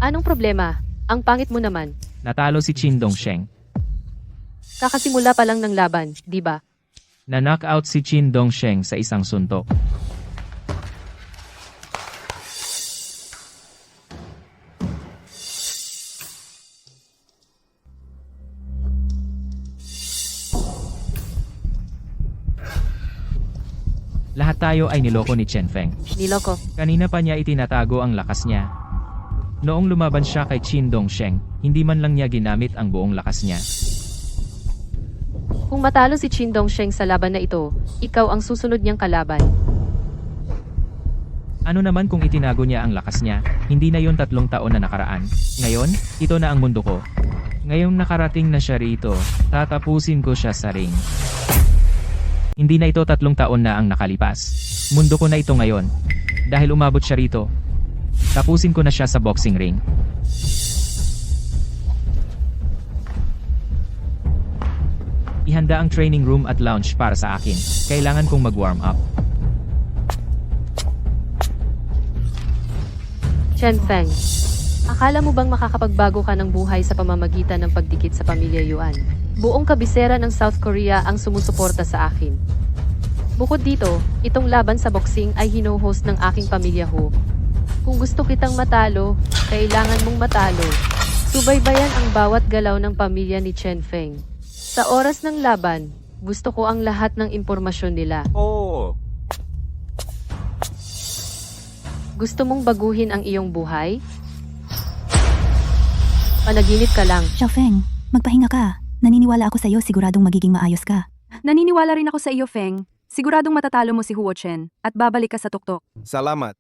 Anong problema? Ang pangit mo naman. Natalo si Qin Dongsheng. Kakasimula pa lang ng laban, di ba? Na-knockout si Qin Dongsheng sa isang suntok. Lahat tayo ay niloko ni Chen Feng. Niloko. Kanina pa niya itinatago ang lakas niya. Noong lumaban siya kay Qin Dongsheng, hindi man lang niya ginamit ang buong lakas niya. Kung matalo si Qin Dongsheng sa laban na ito, ikaw ang susunod niyang kalaban. Ano naman kung itinago niya ang lakas niya, hindi na yon 3 taon na nakaraan. Ngayon, ito na ang mundo ko. Ngayong nakarating na siya rito, tatapusin ko siya sa ring. Hindi na ito 3 taon na ang nakalipas. Mundo ko na ito ngayon. Dahil umabot siya rito, tapusin ko na siya sa boxing ring. Ihanda ang training room at lounge para sa akin. Kailangan kong mag-warm up. Chen Feng, akala mo bang makakapagbago ka ng buhay sa pamamagitan ng pagdikit sa pamilya Yuan? Buong kabisera ng South Korea ang sumusuporta sa akin. Bukod dito, itong laban sa boxing ay hino-host ng aking pamilya Ho. Kung gusto kitang matalo, kailangan mong matalo. Subaybayan ang bawat galaw ng pamilya ni Chen Feng. Sa oras ng laban, gusto ko ang lahat ng impormasyon nila. Oo. Gusto mong baguhin ang iyong buhay? Panaginip ka lang. Xiao Feng, magpahinga ka. Naniniwala ako sa iyo, siguradong magiging maayos ka. Naniniwala rin ako sa iyo, Feng. Siguradong matatalo mo si Huo Chen at babalik ka sa tuktok. Salamat.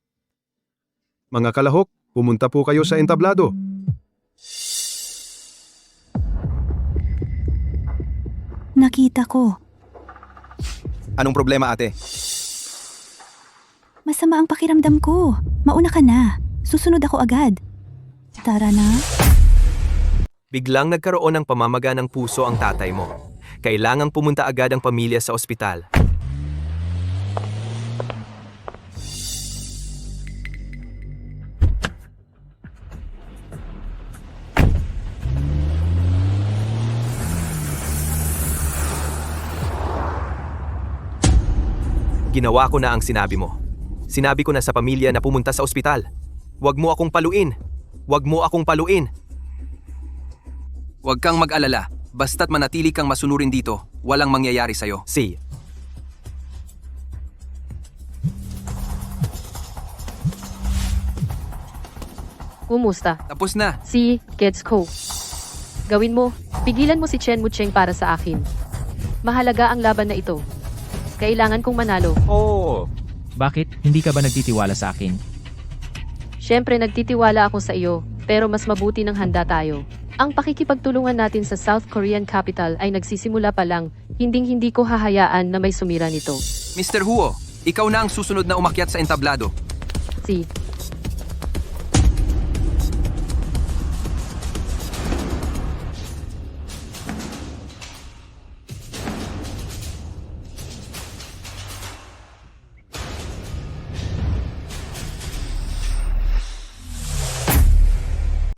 Mga kalahok, pumunta po kayo sa entablado. Nakita ko. Anong problema, ate? Masama ang pakiramdam ko. Mauna ka na. Susunod ako agad. Tara na. Biglang nagkaroon ng pamamaga ng puso ang tatay mo. Kailangang pumunta agad ang pamilya sa ospital. Ginawa ko na ang sinabi mo. Sinabi ko na sa pamilya na pumunta sa ospital. Huwag mo akong paluin. Huwag mo akong paluin. Huwag kang mag-alala. Basta't manatili kang masunurin dito, walang mangyayari sa'yo. Si. Kumusta? Tapos na. Si Gets Ko. Gawin mo. Pigilan mo si Chen Mucheng para sa akin. Mahalaga ang laban na ito. Kailangan kong manalo. Oo. Bakit, hindi ka ba nagtitiwala sa akin? Siyempre nagtitiwala ako sa iyo, pero mas mabuti ng handa tayo. Ang pakikipagtulungan natin sa South Korean capital ay nagsisimula pa lang, hinding-hindi ko hahayaan na may sumira nito. Mr. Huo, ikaw na ang susunod na umakyat sa entablado. Si.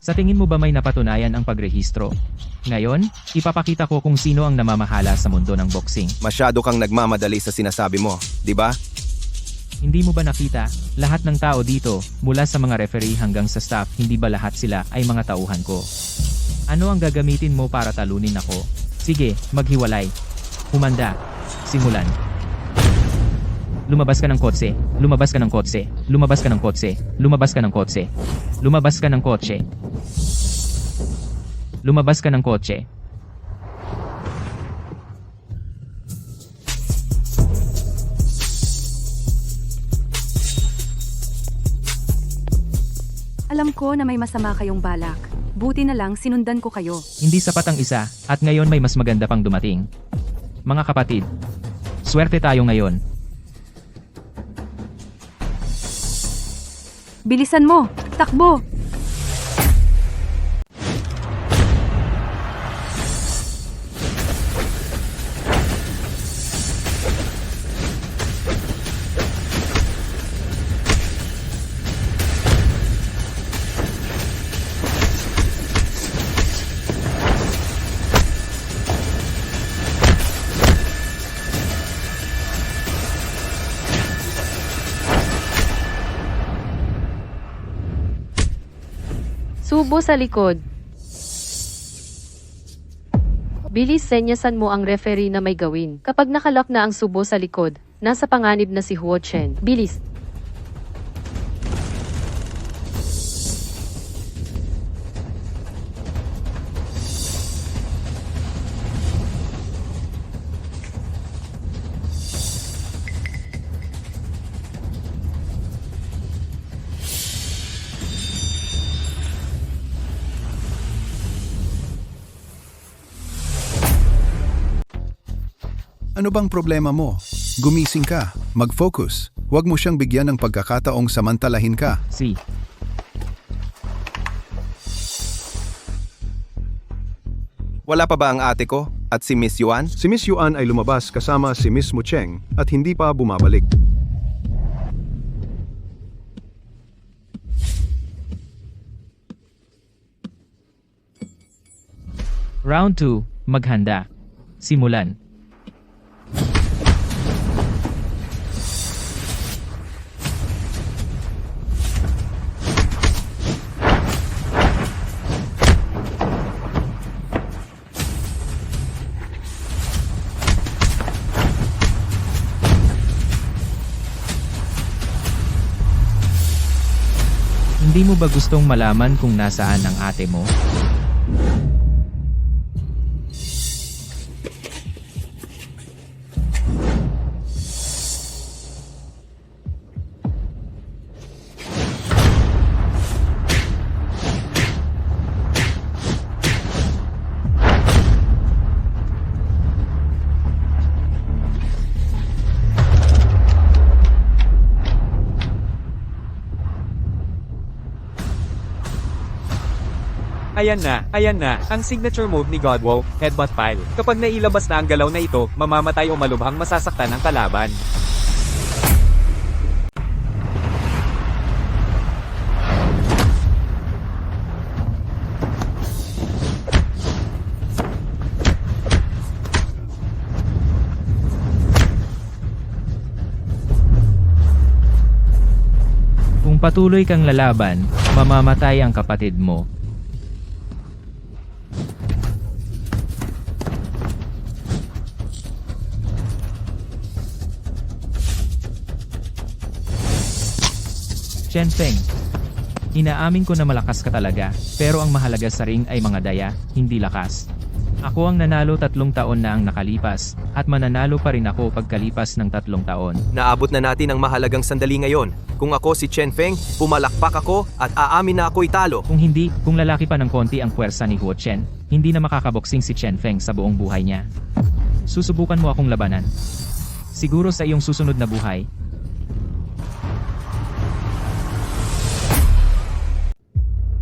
Sa tingin mo ba may napatunayan ang pagrehistro? Ngayon, ipapakita ko kung sino ang namamahala sa mundo ng boxing. Masyado kang nagmamadali sa sinasabi mo, di ba? Hindi mo ba nakita, lahat ng tao dito, mula sa mga referee hanggang sa staff, hindi ba lahat sila ay mga tauhan ko? Ano ang gagamitin mo para talunin ako? Sige, maghiwalay. Humanda. Simulan. Lumabas ka ng kotse. Lumabas ka ng kotse. Lumabas ka ng kotse. Lumabas ka ng kotse. Lumabas ka ng kotse. Lumabas ka ng kotse. Alam ko na may masama kayong balak. Buti na lang sinundan ko kayo. Hindi sapat ang isa, at ngayon may mas maganda pang dumating. Mga kapatid, swerte tayo ngayon. Bilisan mo! Takbo! Subo sa likod. Bilis senyasan mo ang referee na may gawin. Kapag nakalock na ang subo sa likod, nasa panganib na si Huo Chen. Bilis. Ano bang problema mo? Gumising ka, mag-focus. Huwag mo siyang bigyan ng pagkakataong samantalahin ka. Si. Wala pa ba ang ate ko at si Miss Yuan? Si Miss Yuan ay lumabas kasama si Miss Mucheng at hindi pa bumabalik. Round 2, maghanda. Simulan. Hindi mo ba gustong malaman kung nasaan ang ate mo? Ayan na, ang signature move ni Godwall, Headbutt Pile. Kapag nailabas na ang galaw na ito, mamamatay o malubhang masasaktan ang kalaban. Kung patuloy kang lalaban, mamamatay ang kapatid mo. Chen Feng. Inaamin ko na malakas ka talaga, pero ang mahalaga sa ring ay mga daya, hindi lakas. Ako ang nanalo 3 taon na ang nakalipas, at mananalo pa rin ako pagkalipas ng 3 taon. Naabot na natin ang mahalagang sandali ngayon. Kung ako si Chen Feng, pumalakpak ako at aamin na ako'y talo. Kung hindi, kung lalaki pa ng konti ang puwersa ni Huo Chen, hindi na makakaboksing si Chen Feng sa buong buhay niya. Susubukan mo akong labanan. Siguro sa iyong susunod na buhay.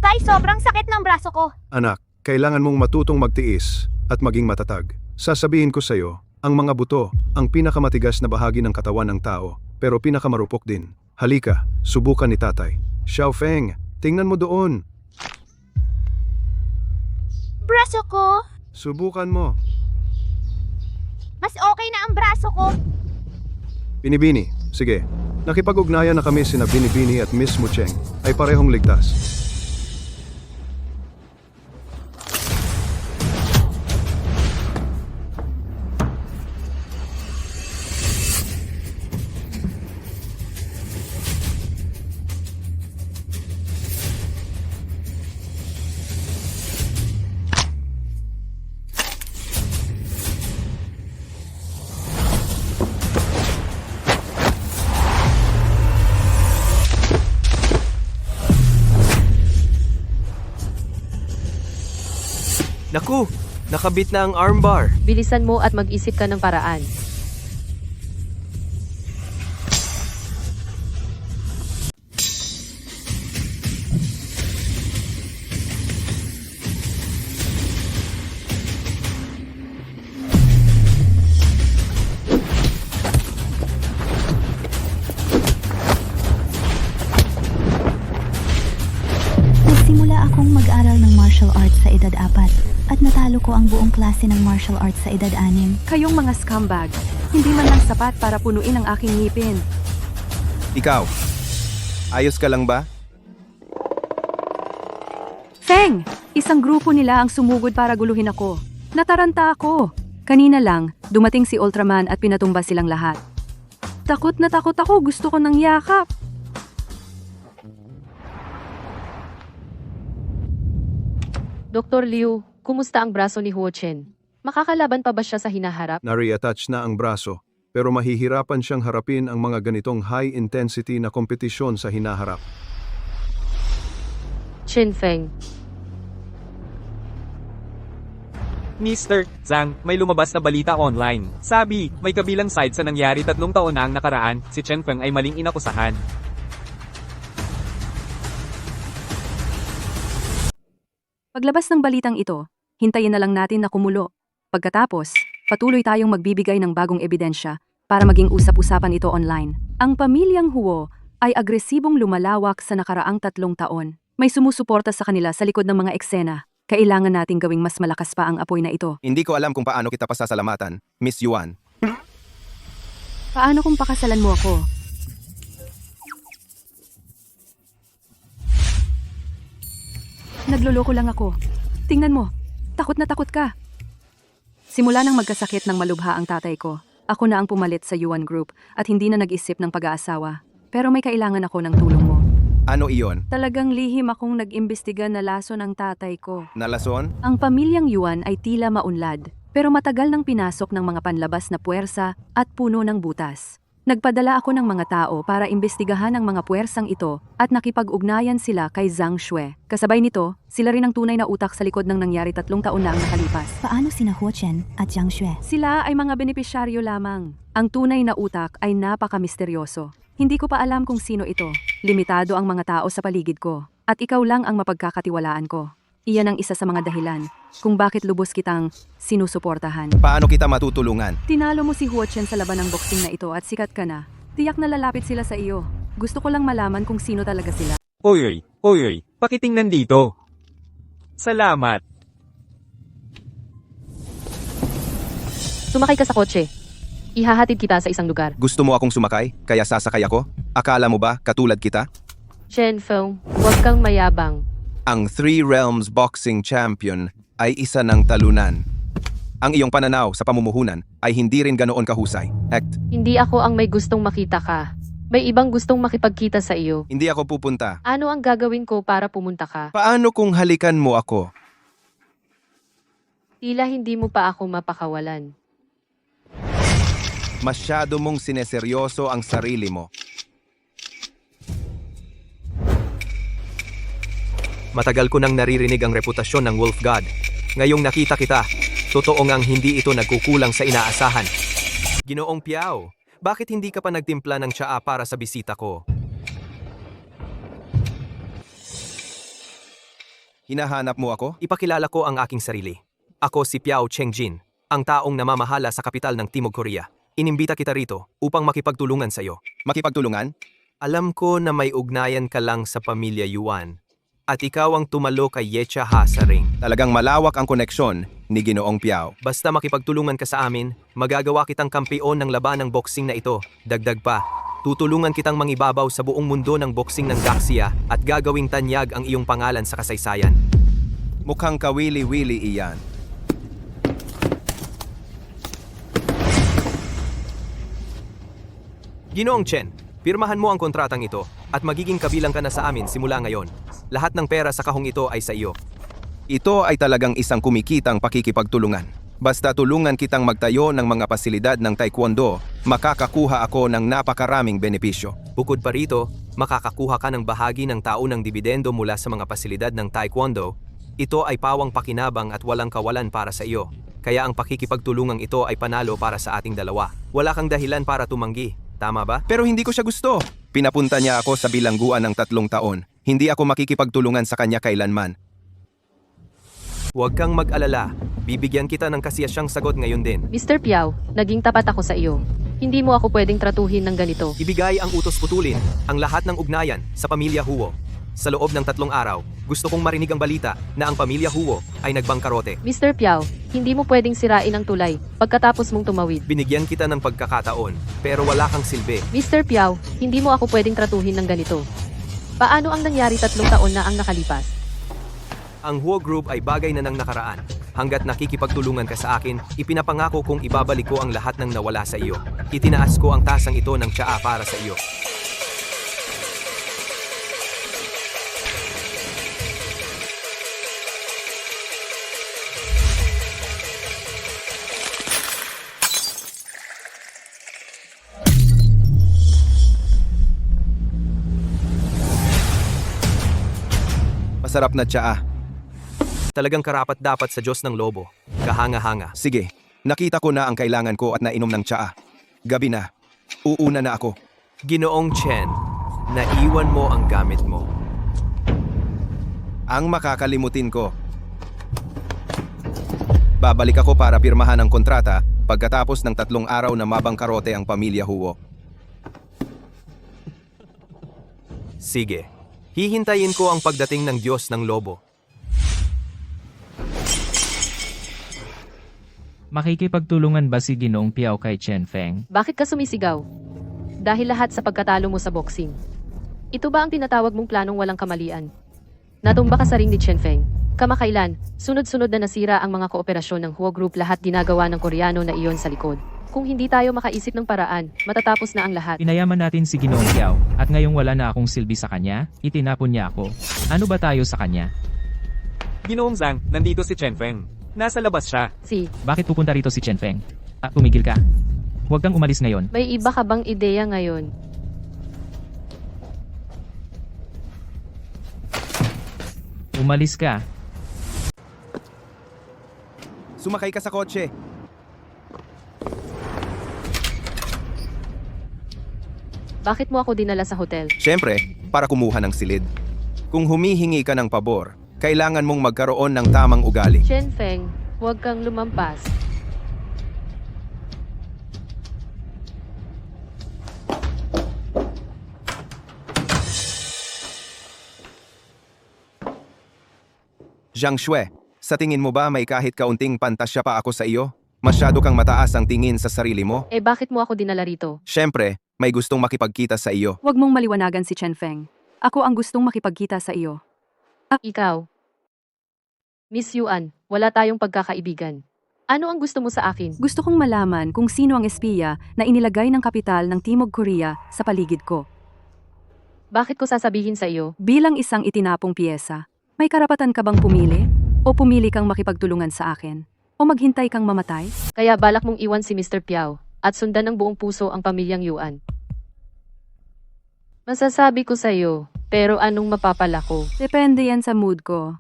Tay, sobrang sakit ng braso ko. Anak, kailangan mong matutong magtiis at maging matatag. Sasabihin ko sa'yo, ang mga buto, ang pinakamatigas na bahagi ng katawan ng tao, pero pinakamarupok din. Halika, subukan ni tatay. Xiao Feng, tingnan mo doon. Braso ko? Subukan mo. Mas okay na ang braso ko. Binibini, sige. Nakipag-ugnayan na kami sina Binibini at Miss Mucheng ay parehong ligtas. Naku, nakabit na ang armbar. Bilisan mo at mag-isip ka ng paraan. Nagsimula akong mag-aral ng martial arts sa edad 4 at natalo ko ang buong klase ng martial arts sa edad 6. Kayong mga scumbag, hindi man lang sapat para punuin ang aking ngipin. Ikaw, ayos ka lang ba? Feng! Isang grupo nila ang sumugod para guluhin ako. Nataranta ako. Kanina lang, dumating si Ultraman at pinatumba silang lahat. Takot na takot ako, gusto ko ng yakap. Dr. Liu, kumusta ang braso ni Huo Chen? Makakalaban pa ba siya sa hinaharap? Nare-attach na ang braso, pero mahihirapan siyang harapin ang mga ganitong high-intensity na kompetisyon sa hinaharap. Chen Feng. Mr. Zhang, may lumabas na balita online. Sabi, may kabilang side sa nangyari 3 taon na ang nakaraan, si Chen Feng ay maling inakusahan. Paglabas ng balitang ito, hintayin na lang natin na kumulo. Pagkatapos, patuloy tayong magbibigay ng bagong ebidensya para maging usap-usapan ito online. Ang pamilyang Huo ay agresibong lumalawak sa nakaraang 3 taon. May sumusuporta sa kanila sa likod ng mga eksena. Kailangan nating gawing mas malakas pa ang apoy na ito. Hindi ko alam kung paano kita pasasalamatan, Miss Yuan. Paano kung pakasalan mo ako? Nagloloko lang ako. Tingnan mo, takot na takot ka. Simula nang magkasakit ng malubha ang tatay ko, ako na ang pumalit sa Yuan Group at hindi na nag-isip ng pag-aasawa. Pero may kailangan ako ng tulong mo. Ano iyon? Talagang lihim akong nag-imbestiga na lason ng tatay ko. Nalason? Ang pamilyang Yuan ay tila maunlad, pero matagal nang pinasok ng mga panlabas na puwersa at puno ng butas. Nagpadala ako ng mga tao para imbestigahan ang mga puwersang ito at nakipag-ugnayan sila kay Zhang Xue. Kasabay nito, sila rin ang tunay na utak sa likod ng nangyari 3 taon na ang nakalipas. Paano sina Huo Chen at Zhang Xue? Sila ay mga benepisyaryo lamang. Ang tunay na utak ay napaka-misteryoso. Hindi ko pa alam kung sino ito. Limitado ang mga tao sa paligid ko. At ikaw lang ang mapagkakatiwalaan ko. Iyan ang isa sa mga dahilan kung bakit lubos kitang sinusuportahan. Paano kita matutulungan? Tinalo mo si Huo Chen sa laban ng boxing na ito at sikat ka na. Tiyak na lalapit sila sa iyo. Gusto ko lang malaman kung sino talaga sila. Oy, pakitingnan dito. Salamat. Sumakay ka sa kotse. Ihahatid kita sa isang lugar. Gusto mo akong sumakay, kaya sasakay ako? Akala mo ba, katulad kita? Chen Feng, huwag kang mayabang. Ang Three Realms Boxing Champion ay isa ng talunan. Ang iyong pananaw sa pamumuhunan ay hindi rin ganoon kahusay. Act, Hindi ako ang may gustong makita ka. May ibang gustong makipagkita sa iyo. hindi ako pupunta. Ano ang gagawin ko para pumunta ka? Paano kung halikan mo ako? Tila hindi mo pa ako mapakawalan. Masyado mong sineseryoso ang sarili mo. Matagal ko nang naririnig ang reputasyon ng Wolf God. Ngayong nakita kita, totoo ngang hindi ito nagkukulang sa inaasahan. Ginoong Piao, bakit hindi ka pa nagtimpla ng tsaa para sa bisita ko? Hinahanap mo ako? Ipakilala ko ang aking sarili. Ako si Piao Chengjin, ang taong namamahala sa kapital ng Timog Korea. Inimbita kita rito upang makipagtulungan sa iyo. Makipagtulungan? Alam ko na may ugnayan ka lang sa pamilya Yuan. At ikaw ang tumalo kay Yecha Ha sa ring. Talagang malawak ang koneksyon ni Ginoong Piao. Basta makipagtulungan ka sa amin, magagawa kitang kampiyon ng laban ng boxing na ito. Dagdag pa, tutulungan kitang mangibabaw sa buong mundo ng boxing ng Daxia at gagawing tanyag ang iyong pangalan sa kasaysayan. Mukhang kawili-wili iyan. Ginoong Chen, pirmahan mo ang kontratang ito at magiging kabilang ka na sa amin simula ngayon. Lahat ng pera sa kahong ito ay sa iyo. Ito ay talagang isang kumikitang pakikipagtulungan. Basta tulungan kitang magtayo ng mga pasilidad ng taekwondo, makakakuha ako ng napakaraming benepisyo. Bukod pa rito, makakakuha ka ng bahagi ng taunang dibidendo mula sa mga pasilidad ng taekwondo. Ito ay pawang pakinabang at walang kawalan para sa iyo. Kaya ang pakikipagtulungang ito ay panalo para sa ating dalawa. Wala kang dahilan para tumanggi. Tama ba? Pero hindi ko siya gusto. Pinapunta niya ako sa bilangguan ng 3 taon. Hindi ako makikipagtulungan sa kanya kailanman. Huwag kang mag-alala. Bibigyan kita ng kasiyasyang sagot ngayon din. Mr. Piao, naging tapat ako sa iyo. Hindi mo ako pwedeng tratuhin ng ganito. Ibigay ang utos putulin, ang lahat ng ugnayan sa pamilya Huo. Sa loob ng 3 araw, gusto kong marinig ang balita na ang pamilya Huo ay nagbangkarote. Mr. Piao, hindi mo pwedeng sirain ang tulay pagkatapos mong tumawid. Binigyan kita ng pagkakataon, pero wala kang silbi. Mr. Piao, hindi mo ako pwedeng tratuhin ng ganito. Paano ang nangyari 3 taon na ang nakalipas? Ang Huo Group ay bagay na nang nakaraan. Hanggat nakikipagtulungan ka sa akin, ipinapangako kong ibabalik ko ang lahat ng nawala sa iyo. Itinaas ko ang tasang ito ng tsaa para sa iyo. Masarap na tsaa. talagang karapat-dapat sa Diyos ng Lobo. Kahanga-hanga. Sige, nakita ko na ang kailangan ko at nainom ng tsaa. Gabi na. Uuna na ako. Ginoong Chen, naiwan mo ang gamit mo. Ang makakalimutin ko. Babalik ako para pirmahan ang kontrata pagkatapos ng 3 araw na mabangkarote ang pamilya Huo. Sige, hihintayin ko ang pagdating ng Diyos ng Lobo. Makikipagtulungan ba si Ginoong Piao kay Chen Feng? Bakit ka sumisigaw? Dahil lahat sa pagkatalo mo sa boxing. Ito ba ang tinatawag mong planong walang kamalian? Natumba ka sa ring ni Chen Feng. Kamakailan, sunod-sunod na nasira ang mga kooperasyon ng Huo Group, lahat ginagawa ng Koreano na iyon sa likod. Kung hindi tayo makaisip ng paraan, matatapos na ang lahat. Pinayaman natin si Ginoong Piao, at ngayong wala na akong silbi sa kanya, itinapon niya ako. Ano ba tayo sa kanya? Ginoong Zhang, nandito si Chen Feng. Nasa labas siya. Bakit pupunta rito si Chen Feng? Tumigil ka. Huwag kang umalis ngayon. May iba ka bang ideya ngayon? Umalis ka. Sumakay ka sa kotse. Bakit mo ako dinala sa hotel? Siyempre, para kumuha ng silid. Kung humihingi ka ng pabor, kailangan mong magkaroon ng tamang ugali. Chen Feng, huwag kang lumampas. Zhang Shui, sa tingin mo ba may kahit kaunting pantasya pa ako sa iyo? Masyado kang mataas ang tingin sa sarili mo? Bakit mo ako dinala rito? Siyempre, may gustong makipagkita sa iyo. Huwag mong maliwanagan si Chen Feng. Ako ang gustong makipagkita sa iyo. Ikaw. Miss Yuan, wala tayong pagkakaibigan. Ano ang gusto mo sa akin? Gusto kong malaman kung sino ang espiya na inilagay ng kapital ng Timog Korea sa paligid ko. Bakit ko sasabihin sa iyo? Bilang isang itinapong piyesa, may karapatan ka bang pumili? O pumili kang makipagtulungan sa akin? O maghintay kang mamatay? Kaya balak mong iwan si Mr. Piao at sundan ng buong puso ang pamilyang Yuan. Masasabi ko sa iyo, pero anong mapapala ko? Depende yan sa mood ko.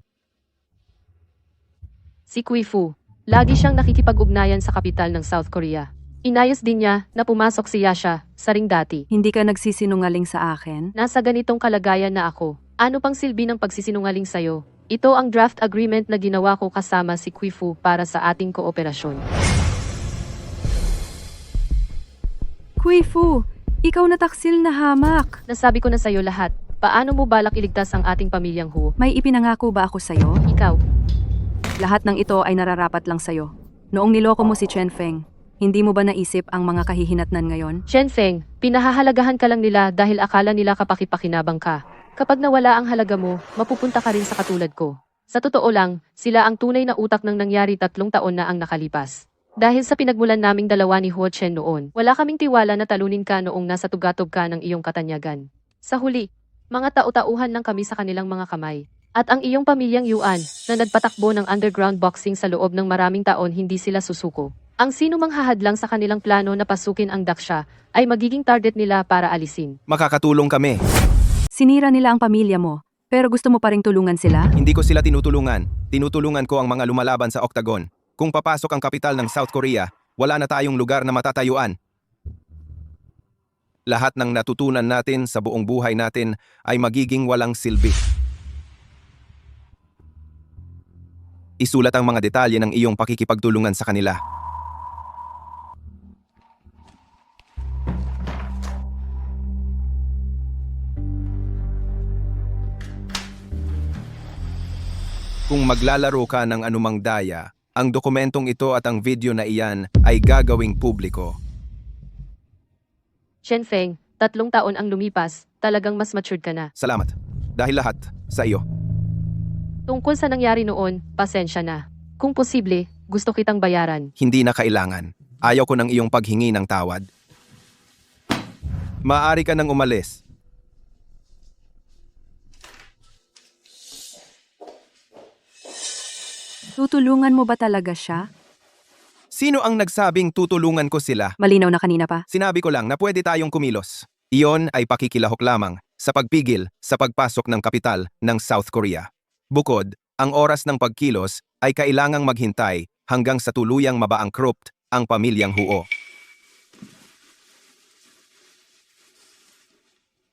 Si Kui Fu, lagi siyang nakikipag-ugnayan sa kapital ng South Korea. Inayos din niya na pumasok si Yasha sa ring dati. Hindi ka nagsisinungaling sa akin? Nasa ganitong kalagayan na ako. Ano pang silbi ng pagsisinungaling sa'yo? Ito ang draft agreement na ginawa ko kasama si Kui Fu para sa ating kooperasyon. Kui Fu, ikaw na taksil na hamak. Nasabi ko na sa'yo lahat. Paano mo balak iligtas ang ating pamilyang Hu? May ipinangako ba ako sa'yo? Ikaw. Lahat ng ito ay nararapat lang sa'yo. Noong niloko mo si Chen Feng, hindi mo ba naisip ang mga kahihinatnan ngayon? Chen Feng, pinahahalagahan ka lang nila dahil akala nila kapakipakinabang ka. Kapag nawala ang halaga mo, mapupunta ka rin sa katulad ko. Sa totoo lang, sila ang tunay na utak ng nangyari 3 taon na ang nakalipas. Dahil sa pinagmulan naming dalawa ni Huo Chen noon, wala kaming tiwala na talunin ka noong nasa tugatog ka ng iyong katanyagan. Sa huli, mga tau-tauhan lang kami sa kanilang mga kamay. At ang iyong pamilyang Yuan, na nagpatakbo ng underground boxing sa loob ng maraming taon, hindi sila susuko. Ang sino mang hahadlang sa kanilang plano na pasukin ang Daksha, ay magiging target nila para alisin. Makakatulong kami. Sinira nila ang pamilya mo, pero gusto mo pa ring tulungan sila? Hindi ko sila tinutulungan. Tinutulungan ko ang mga lumalaban sa Octagon. Kung papasok ang kapital ng South Korea, wala na tayong lugar na matatayuan. Lahat ng natutunan natin sa buong buhay natin ay magiging walang silbi. Isulat ang mga detalye ng iyong pakikipagtulungan sa kanila. Kung maglalaro ka ng anumang daya, ang dokumentong ito at ang video na iyan ay gagawing publiko. Chen Feng, 3 taon ang lumipas, talagang mas matured ka na. Salamat. Dahil lahat sa iyo. Tungkol sa nangyari noon, pasensya na. Kung posible, gusto kitang bayaran. Hindi na kailangan. Ayaw ko ng iyong paghingi ng tawad. Maaari ka nang umalis. Tutulungan mo ba talaga siya? Sino ang nagsabing tutulungan ko sila? Malinaw na kanina pa. Sinabi ko lang na pwede tayong kumilos. Iyon ay pakikilahok lamang sa pagpigil sa pagpasok ng kapital ng South Korea. Bukod, Ang oras ng pagkilos ay kailangang maghintay hanggang sa tuluyang mabaangkrupt ang pamilyang Huo.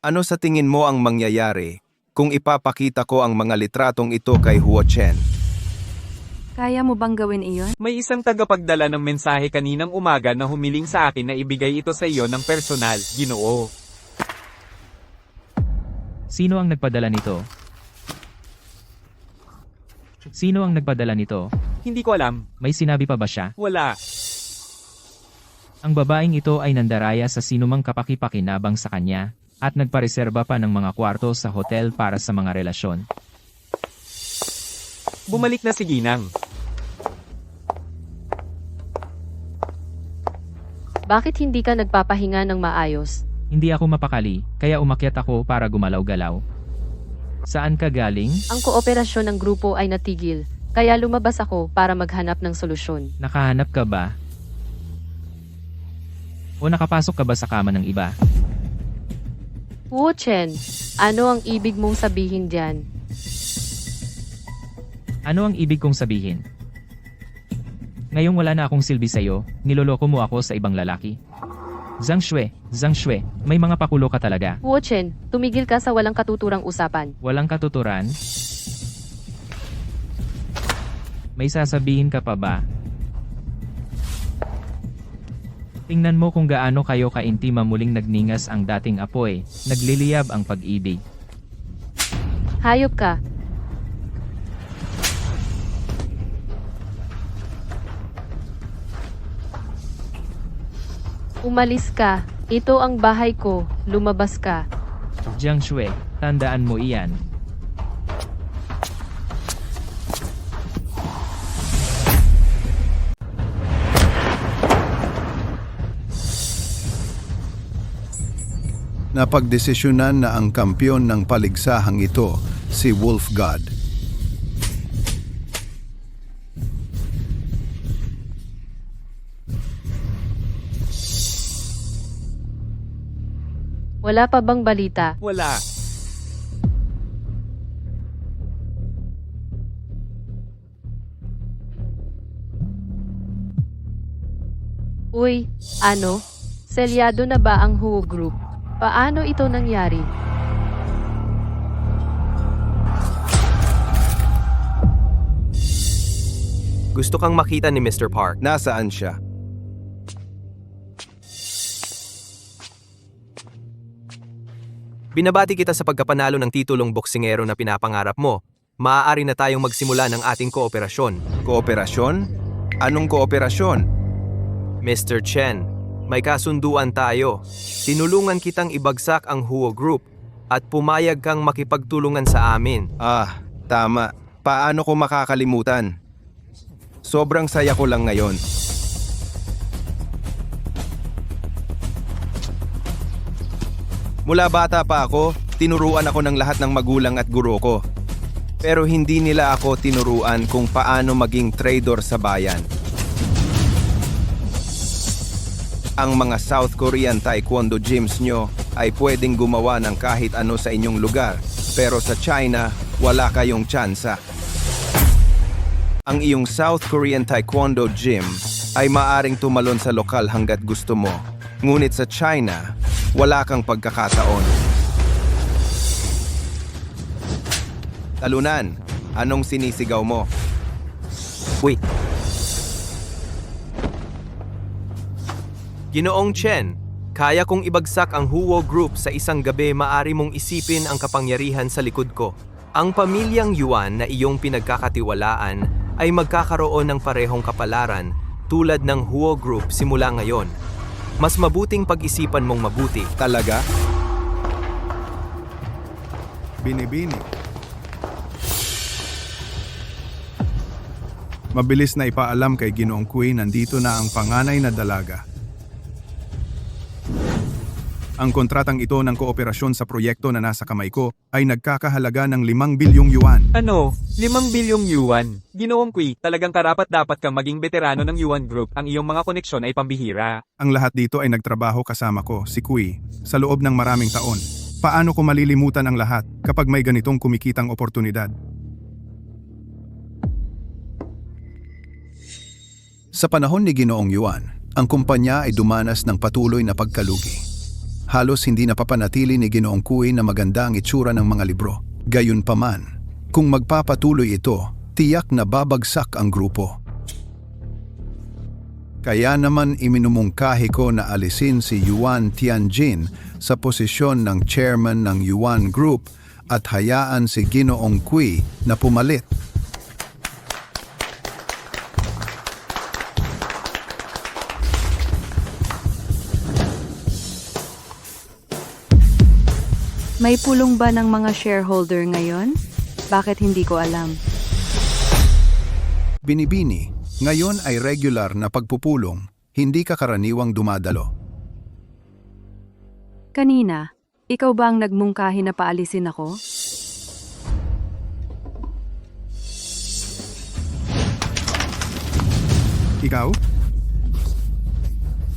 Ano sa tingin mo ang mangyayari kung ipapakita ko ang mga litratong ito kay Huo Chen? Kaya mo bang gawin iyon? May isang tagapagdala ng mensahe kaninang umaga na humiling sa akin na ibigay ito sa iyo ng personal, Ginoo. Sino ang nagpadala nito? Sino ang nagpadala nito? Hindi ko alam. May sinabi pa ba siya? Wala. Ang babaeng ito ay nandaraya sa sinumang kapaki-pakinabang sa kanya at nagpareserba pa ng mga kwarto sa hotel para sa mga relasyon. Bumalik na si Ginang. Bakit hindi ka nagpapahinga ng maayos? Hindi ako mapakali, kaya umakyat ako para gumalaw-galaw. Saan ka galing? Ang kooperasyon ng grupo ay natigil, kaya lumabas ako para maghanap ng solusyon. Nakahanap ka ba? O nakapasok ka ba sa kama ng iba? Huo Chen, ano ang ibig mong sabihin diyan? Ano ang ibig kong sabihin? Ngayong wala na akong silbi sa'yo, niloloko mo ako sa ibang lalaki. Zhang Shui, may mga pakulo ka talaga. Huo Chen, tumigil ka sa walang katuturang usapan. Walang katuturan? May sasabihin ka pa ba? Tingnan mo kung gaano kayo kaintima muling nagningas ang dating apoy, nagliliyab ang pag-ibig. Hayop ka. Umalis ka. Ito ang bahay ko. Lumabas ka. Jiang Shui, tandaan mo iyan. Napagdesisyonan na ang kampyon ng paligsahang ito, si Wolf God. Wala pa bang balita? Wala. Uy, ano? Selyado na ba ang Huo Group? Paano ito nangyari? Gusto kang makita ni Mr. Park. Nasaan siya? Binabati kita sa pagkapanalo ng titulong boksingero na pinapangarap mo. Maaari na tayong magsimula ng ating kooperasyon. Kooperasyon? Anong kooperasyon? Mr. Chen, may kasunduan tayo. Tinulungan kitang ibagsak ang Huo Group at pumayag kang makipagtulungan sa amin. Ah, tama. Paano ko makakalimutan? Sobrang saya ko lang ngayon. Mula bata pa ako, tinuruan ako ng lahat ng magulang at guro ko. Pero hindi nila ako tinuruan kung paano maging trader sa bayan. Ang mga South Korean Taekwondo gyms nyo ay pwedeng gumawa ng kahit ano sa inyong lugar, pero sa China, wala kayong tsansa. Ang iyong South Korean Taekwondo gym ay maaring tumalon sa lokal hanggat gusto mo. Ngunit sa China, wala kang pagkakataon. Talunan, anong sinisigaw mo? Wait. Ginoong Chen, kaya kong ibagsak ang Huo Group sa isang gabi. Maari mong isipin ang kapangyarihan sa likod ko. Ang pamilyang Yuan na iyong pinagkakatiwalaan ay magkakaroon ng parehong kapalaran tulad ng Huo Group simula ngayon. Mas mabuting pag-isipan mong mabuti. Talaga? Binibini. Mabilis na ipaalam kay Ginoong Kui nandito na ang panganay na dalaga. Ang kontratang ito ng kooperasyon sa proyekto na nasa kamay ko ay nagkakahalaga ng 5 bilyong yuan. Ano? 5 bilyong yuan. Ginoong Kui, talagang karapat-dapat kang maging veterano ng Yuan Group. Ang iyong mga koneksyon ay pambihira. Ang lahat dito ay nagtrabaho kasama ko, si Kui, sa loob ng maraming taon. Paano ko malilimutan ang lahat kapag may ganitong kumikitang oportunidad? Sa panahon ni Ginoong Yuan, ang kumpanya ay dumanas ng patuloy na pagkalugi. Halos hindi napapanatili ni Ginoong Kui na maganda ang itsura ng mga libro. Gayunpaman, kung magpapatuloy ito, tiyak na babagsak ang grupo. Kaya naman iminumungkahi ko na alisin si Yuan Tianjin sa posisyon ng chairman ng Yuan Group at hayaan si Ginoong Kui na pumalit. May pulong ba ng mga shareholder ngayon? Bakit hindi ko alam? Binibini, ngayon ay regular na pagpupulong, hindi ka karaniwang dumadalo. Kanina, ikaw ba ang nagmungkahi na paalisin ako? Ikaw?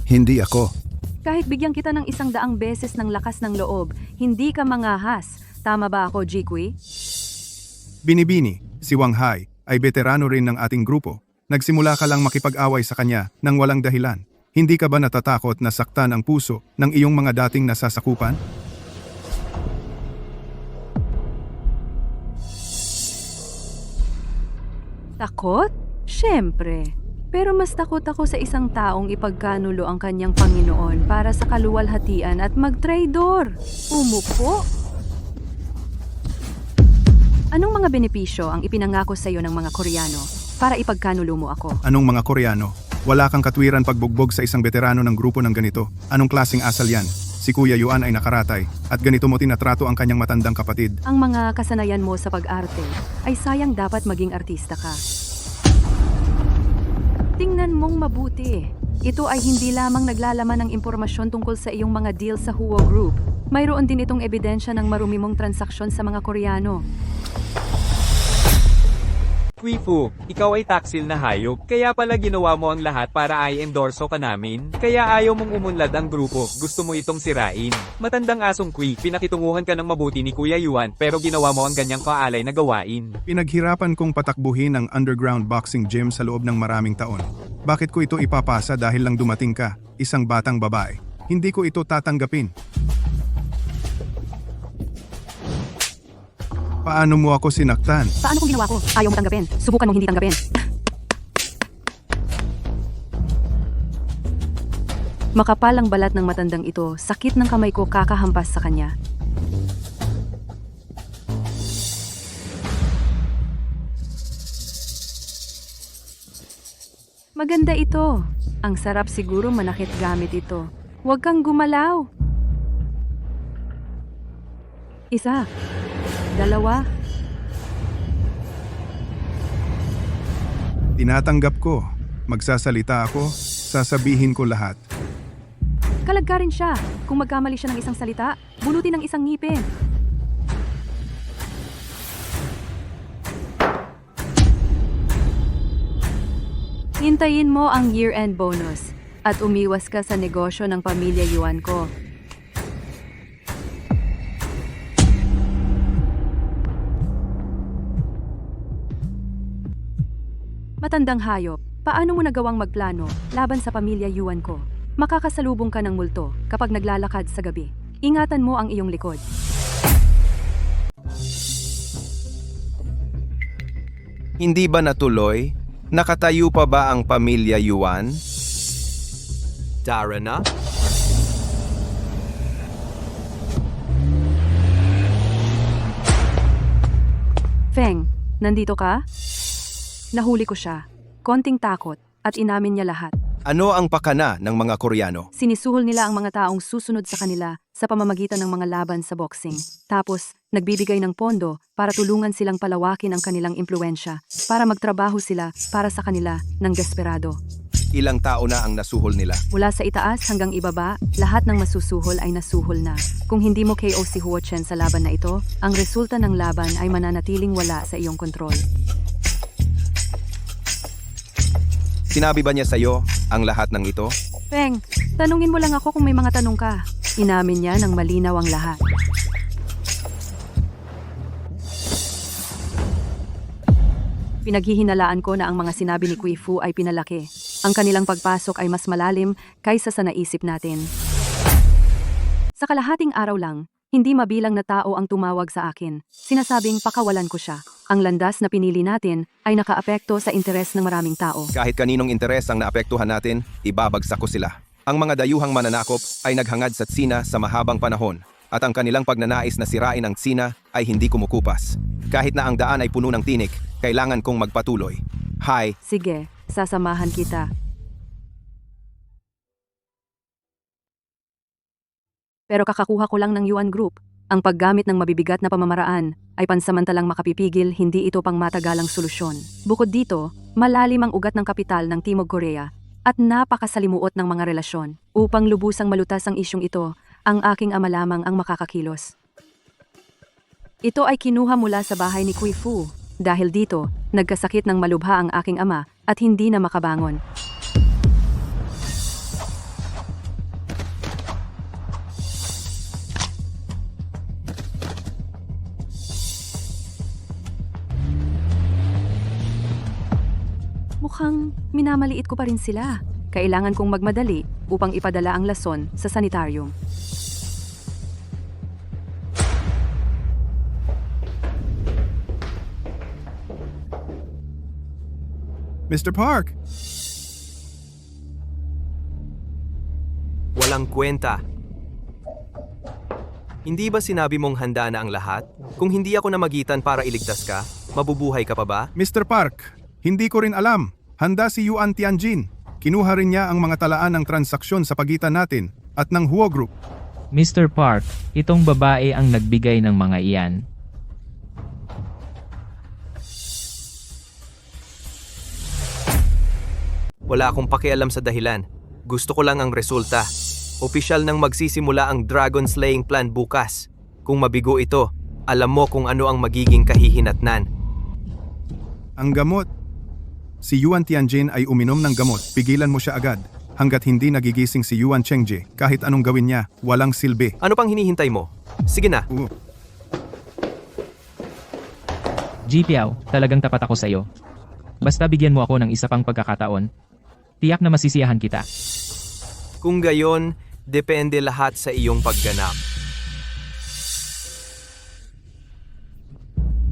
Hindi ako. Kahit bigyan kita ng 100 beses ng lakas ng loob, hindi ka mangahas. Tama ba ako, Jikui? Binibini, si Wang Hai ay veterano rin ng ating grupo. Nagsimula ka lang makipag-away sa kanya nang walang dahilan. Hindi ka ba natatakot na saktan ang puso ng iyong mga dating nasasakupan? Takot? Siyempre. Pero mas takot ako sa isang taong ipagkanulo ang kanyang Panginoon para sa kaluwalhatian at magtraidor. Umupo. Anong mga benepisyo ang ipinangako sa iyo ng mga Koreano para ipagkanulo mo ako? Anong mga Koreano? Wala kang katwiran pagbugbog sa isang veterano ng grupo ng ganito. Anong klaseng asal yan? Si Kuya Yuan ay nakaratay at ganito mo tinatrato ang kanyang matandang kapatid. Ang mga kasanayan mo sa pag-arte ay sayang dapat maging artista ka. Tingnan mong mabuti. Ito ay hindi lamang naglalaman ng impormasyon tungkol sa iyong mga deal sa Huo Group. Mayroon din itong ebidensya ng marumi mong transaksyon sa mga Koreano. Kui Fu, ikaw ay taksil na hayop, kaya pala ginawa mo ang lahat para i-endorso ka namin? Kaya ayaw mong umunlad ang grupo, gusto mo itong sirain. Matandang asong Kui, pinakitunguhan ka ng mabuti ni Kuya Yuan pero ginawa mo ang ganyang kaalay na gawain. Pinaghirapan kong patakbuhin ang underground boxing gym sa loob ng maraming taon. Bakit ko ito ipapasa dahil lang dumating ka, isang batang babae? Hindi ko ito tatanggapin. Paano mo ako sinaktan? Paano kung ginawa ko? Ayaw mo tanggapin. Subukan mong hindi tanggapin. Makapal ang balat ng matandang ito. Sakit ng kamay ko kakahampas sa kanya. Maganda ito. Ang sarap siguro manakit gamit ito. Huwag kang gumalaw. Isa. Dalawa. Tinatanggap ko. Magsasalita ako, sasabihin ko lahat. Kalagkarin siya. Kung magkamali siya ng isang salita, bunutin ng isang ngipin. Hintayin mo ang year-end bonus at umiwas ka sa negosyo ng pamilya Yuan ko. Matandang hayop, paano mo nagawang magplano laban sa pamilya Yuan ko? Makakasalubong ka ng multo kapag naglalakad sa gabi. Ingatan mo ang iyong likod. Hindi ba natuloy? Nakatayo pa ba ang pamilya Yuan? Tara na? Feng, nandito ka? Nahuli ko siya. Konting takot at inamin niya lahat. Ano ang pakana ng mga Koreano? Sinisuhol nila ang mga taong susunod sa kanila sa pamamagitan ng mga laban sa boxing. Tapos, nagbibigay ng pondo para tulungan silang palawakin ang kanilang impluensya para magtrabaho sila para sa kanila ng desperado. Ilang tao na ang nasuhol nila? Mula sa itaas hanggang ibaba, lahat ng masusuhol ay nasuhol na. Kung hindi mo KO si Huo Chen sa laban na ito, ang resulta ng laban ay mananatiling wala sa iyong kontrol. Sinabi ba niya sa'yo ang lahat ng ito? Feng, tanungin mo lang ako kung may mga tanong ka. Inamin niya ng malinaw ang lahat. Pinaghihinalaan ko na ang mga sinabi ni Kui Fu ay pinalaki. Ang kanilang pagpasok ay mas malalim kaysa sa naisip natin. Sa kalahating araw lang, hindi mabilang na tao ang tumawag sa akin. Sinasabing pakawalan ko siya. Ang landas na pinili natin ay nakaapekto sa interes ng maraming tao. Kahit kaninong interes ang naapektuhan natin, ibabagsak ko sila. Ang mga dayuhang mananakop ay naghangad sa Tsina sa mahabang panahon, at ang kanilang pagnanais na sirain ang Tsina ay hindi kumukupas. Kahit na ang daan ay puno ng tinik, kailangan kong magpatuloy. Hi, Sige, sasamahan kita. Pero kakakuha ko lang ng Yuan Group. Ang paggamit ng mabibigat na pamamaraan ay pansamantalang makapipigil, hindi ito pang matagalang solusyon. Bukod dito, malalim ang ugat ng kapital ng Timog Korea at napakasalimuot ng mga relasyon. Upang lubusang malutas ang isyong ito, ang aking ama lamang ang makakakilos. Ito ay kinuha mula sa bahay ni Kui Fu. Dahil dito, nagkasakit ng malubha ang aking ama at hindi na makabangon. Mukhang minamaliit ko pa rin sila. Kailangan kong magmadali upang ipadala ang lason sa sanitaryum. Mr. Park! Walang kwenta. Hindi ba sinabi mong handa na ang lahat? Kung hindi ako namagitan para iligtas ka, mabubuhay ka pa ba? Mr. Park, hindi ko rin alam. Handa si Yuan Tianjin. Kinuha rin niya ang mga talaan ng transaksyon sa pagitan natin at ng Huo Group. Mr. Park, itong babae ang nagbigay ng mga iyan. Wala akong pakialam sa dahilan. Gusto ko lang ang resulta. Opisyal nang magsisimula ang Dragon Slaying Plan bukas. Kung mabigo ito, alam mo kung ano ang magiging kahihinatnan. Ang gamot. Si Yuan Tianjin ay uminom ng gamot. Pigilan mo siya agad. Hanggat hindi nagigising si Yuan Chengji, kahit anong gawin niya, walang silbi. Ano pang hinihintay mo? Sige na. Ji Piao, talagang tapat ako sa iyo. Basta bigyan mo ako ng isa pang pagkakataon. Tiyak na masisiyahan kita. Kung gayon, depende lahat sa iyong pagganap.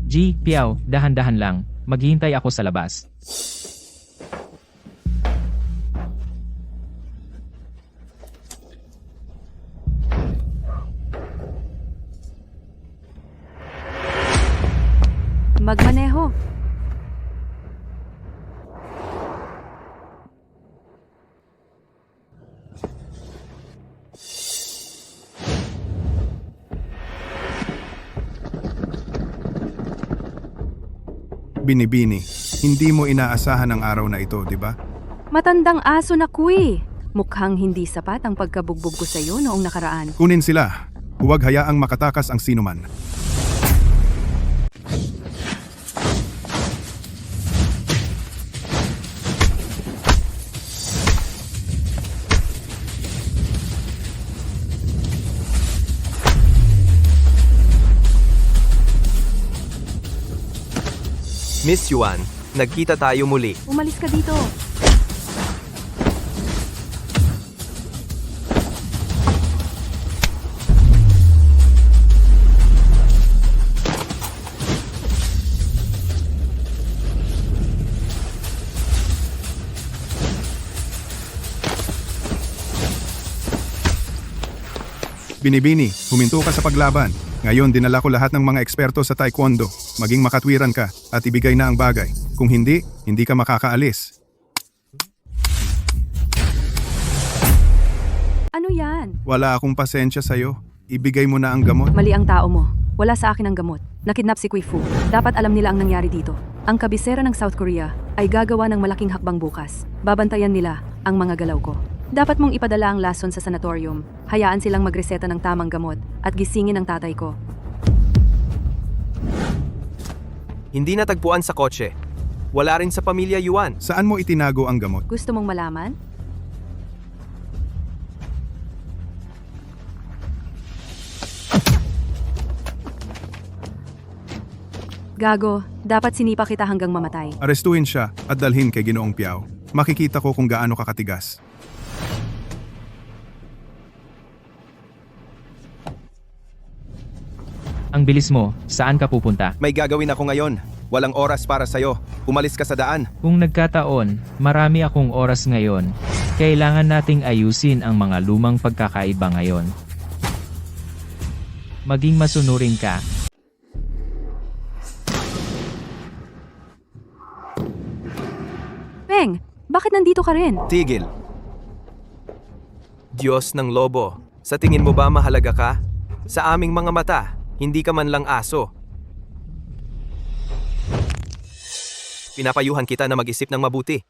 Ji Piao, dahan-dahan lang. Maghihintay ako sa labas. Magmaneho. Binibini, hindi mo inaasahan ang araw na ito, di ba? Matandang aso na Kui. Mukhang hindi sapat ang pagkabugbog ko sa iyo noong nakaraan. Kunin sila. Huwag hayaang makatakas ang sinuman. Miss Yuan, nagkita tayo muli. Umalis ka dito. Binibini, huminto ka sa paglaban. Ngayon dinala ko lahat ng mga eksperto sa taekwondo. Maging makatwiran ka at ibigay na ang bagay. Kung hindi, hindi ka makakaalis. Ano yan? Wala akong pasensya sa'yo. Ibigay mo na ang gamot. Mali ang tao mo. Wala sa akin ang gamot. Nakidnap si Kui Fu. Dapat alam nila ang nangyari dito. Ang kabisera ng South Korea ay gagawa ng malaking hakbang bukas. Babantayan nila ang mga galaw ko. Dapat mong ipadala ang lason sa sanatorium. Hayaan silang magreseta ng tamang gamot at gisingin ang tatay ko. Hindi natagpuan sa kotse. Wala rin sa pamilya Yuan. Saan mo itinago ang gamot? Gusto mong malaman? Gago, dapat sinipa kita hanggang mamatay. Arestuhin siya at dalhin kay Ginoong Piao. makikita ko kung gaano ka katigas. Ang bilis mo, saan ka pupunta? May gagawin ako ngayon. Walang oras para sa'yo. Umalis ka sa daan. Kung nagkataon, marami akong oras ngayon. Kailangan nating ayusin ang mga lumang pagkakaiba ngayon. Maging masunurin ka. Feng, bakit nandito ka rin? Tigil. Diyos ng lobo, sa tingin mo ba mahalaga ka? Sa aming mga mata, hindi ka man lang aso. Pinapayuhan kita na mag-isip ng mabuti.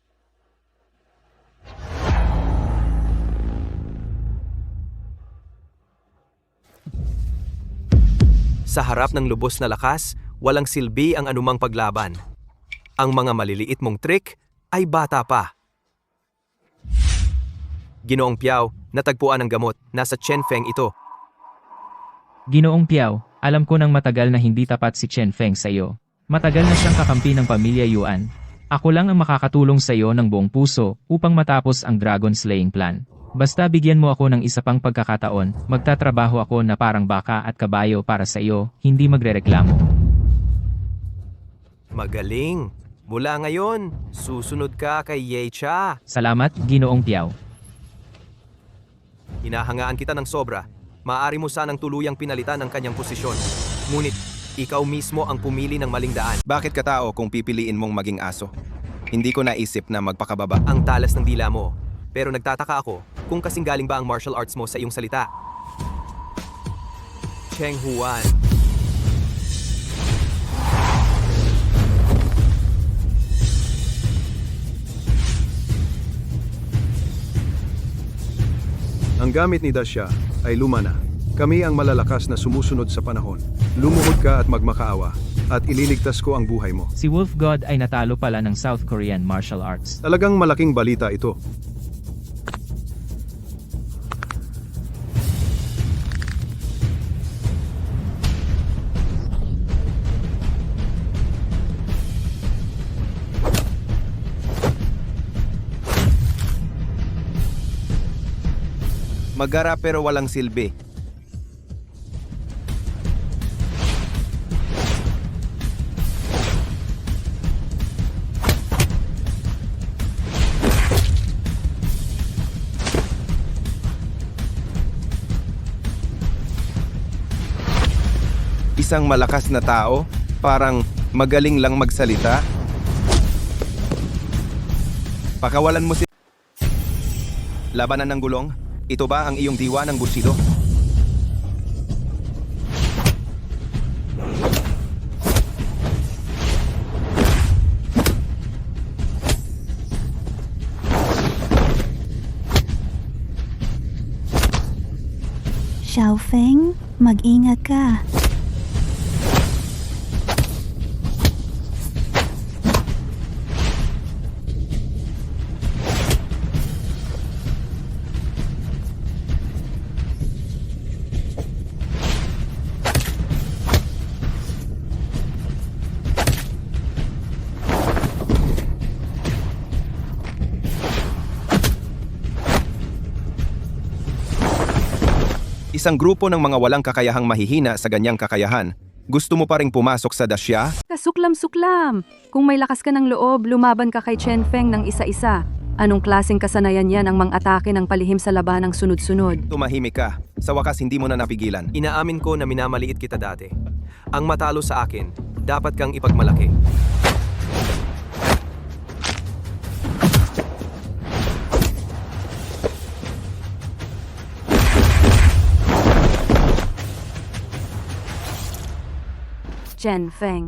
Sa harap ng lubos na lakas, walang silbi ang anumang paglaban. Ang mga maliliit mong trick ay bata pa. Ginoong Piao, natagpuan ang gamot. Nasa Chen Feng ito. Ginoong Piao, alam ko nang matagal na hindi tapat si Chen Feng sa iyo. Matagal na siyang kakampi ng pamilya Yuan. Ako lang ang makakatulong sa iyo ng buong puso upang matapos ang Dragon Slaying Plan. Basta bigyan mo ako ng isa pang pagkakataon, magtatrabaho ako na parang baka at kabayo para sa iyo, hindi magrereklamo. Magaling! Mula ngayon, susunod ka kay Yecha. Salamat, Ginoong Piao. Hinahangaan kita ng sobra. Maaari mo sanang tuluyang pinalitan ang kanyang posisyon. Ngunit, ikaw mismo ang pumili ng maling daan. Bakit ka tao kung pipiliin mong maging aso? Hindi ko naisip na magpakababa. Ang talas ng dila mo. Pero nagtataka ako kung kasing galing ba ang martial arts mo sa iyong salita. Cheng Huan. Ang gamit ni Dasha ay luma na. Kami ang malalakas na sumusunod sa panahon. Lumuhod ka at magmakaawa, at ililigtas ko ang buhay mo. Si Wolf God ay natalo pala ng South Korean martial arts. Talagang malaking balita ito. Magara pero walang silbi. Isang malakas na tao, parang magaling lang magsalita. Pakawalan mo si... Labanan ng gulong? Ito ba ang iyong diwa ng Bushido? Xiaofeng, mag-ingat ka. Isang grupo ng mga walang kakayahang mahihina sa ganyang kakayahan. Gusto mo pa ring pumasok sa Dasya? Kasuklam-suklam! Kung may lakas ka ng loob, lumaban ka kay Chen Feng ng isa-isa. Anong klaseng kasanayan yan ang mang-atake ng palihim sa labanang sunod-sunod? Tumahimik ka. Sa wakas hindi mo na napigilan. Inaamin ko na minamaliit kita dati. Ang matalo sa akin, dapat kang ipagmalaki. Chen Feng.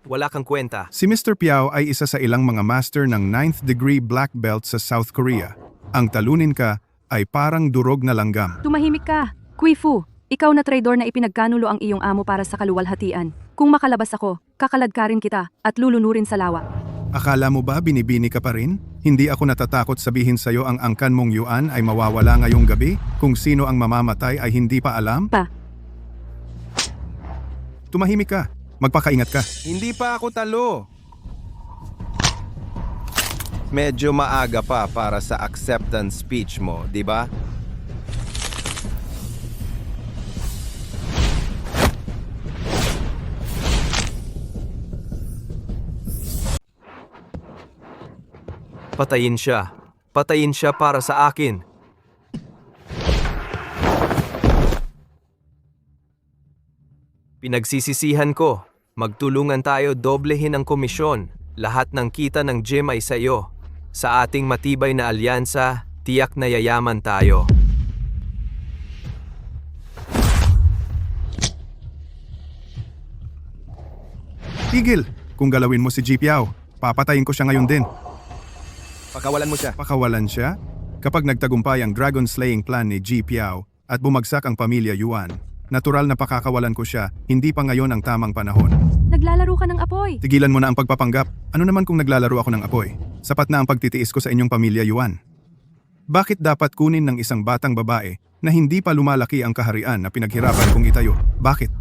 Wala kang kwenta. Si Mr. Piao ay isa sa ilang mga master ng 9th degree black belt sa South Korea. Ang talunin ka ay parang durog na langgam. Tumahimik ka. Kui Fu, ikaw na traidor na ipinagkanulo ang iyong amo para sa kaluwalhatian. Kung makalabas ako, kakaladkarin kita at lulunurin sa lawa. Akala mo ba binibini ka pa rin? Hindi ako natatakot sabihin sa'yo ang angkan mong Yuan ay mawawala ngayong gabi? Kung sino ang mamamatay ay hindi pa alam? Tumahimik ka. Magpakaingat ka. Hindi pa ako talo. Medyo maaga pa para sa acceptance speech mo, di ba? Patayin siya. Patayin siya para sa akin. Pinagsisisihan ko. Magtulungan tayo doblehin ang komisyon. Lahat ng kita ng gym ay sa iyo. Sa ating matibay na alyansa, tiyak na yayaman tayo. Tigil! Kung galawin mo si G. Piao, papatayin ko siya ngayon din. Pakawalan mo siya. Pakawalan siya? Kapag nagtagumpay ang dragon slaying plan ni G. Piao at bumagsak ang pamilya Yuan, natural na pakakawalan ko siya, hindi pa ngayon ang tamang panahon. Naglalaro ka ng apoy. Tigilan mo na ang pagpapanggap. Ano naman kung naglalaro ako ng apoy? Sapat na ang pagtitiis ko sa inyong pamilya Yuan. Bakit dapat kunin ng isang batang babae na hindi pa lumalaki ang kaharian na pinaghirapan kong itayo? Bakit?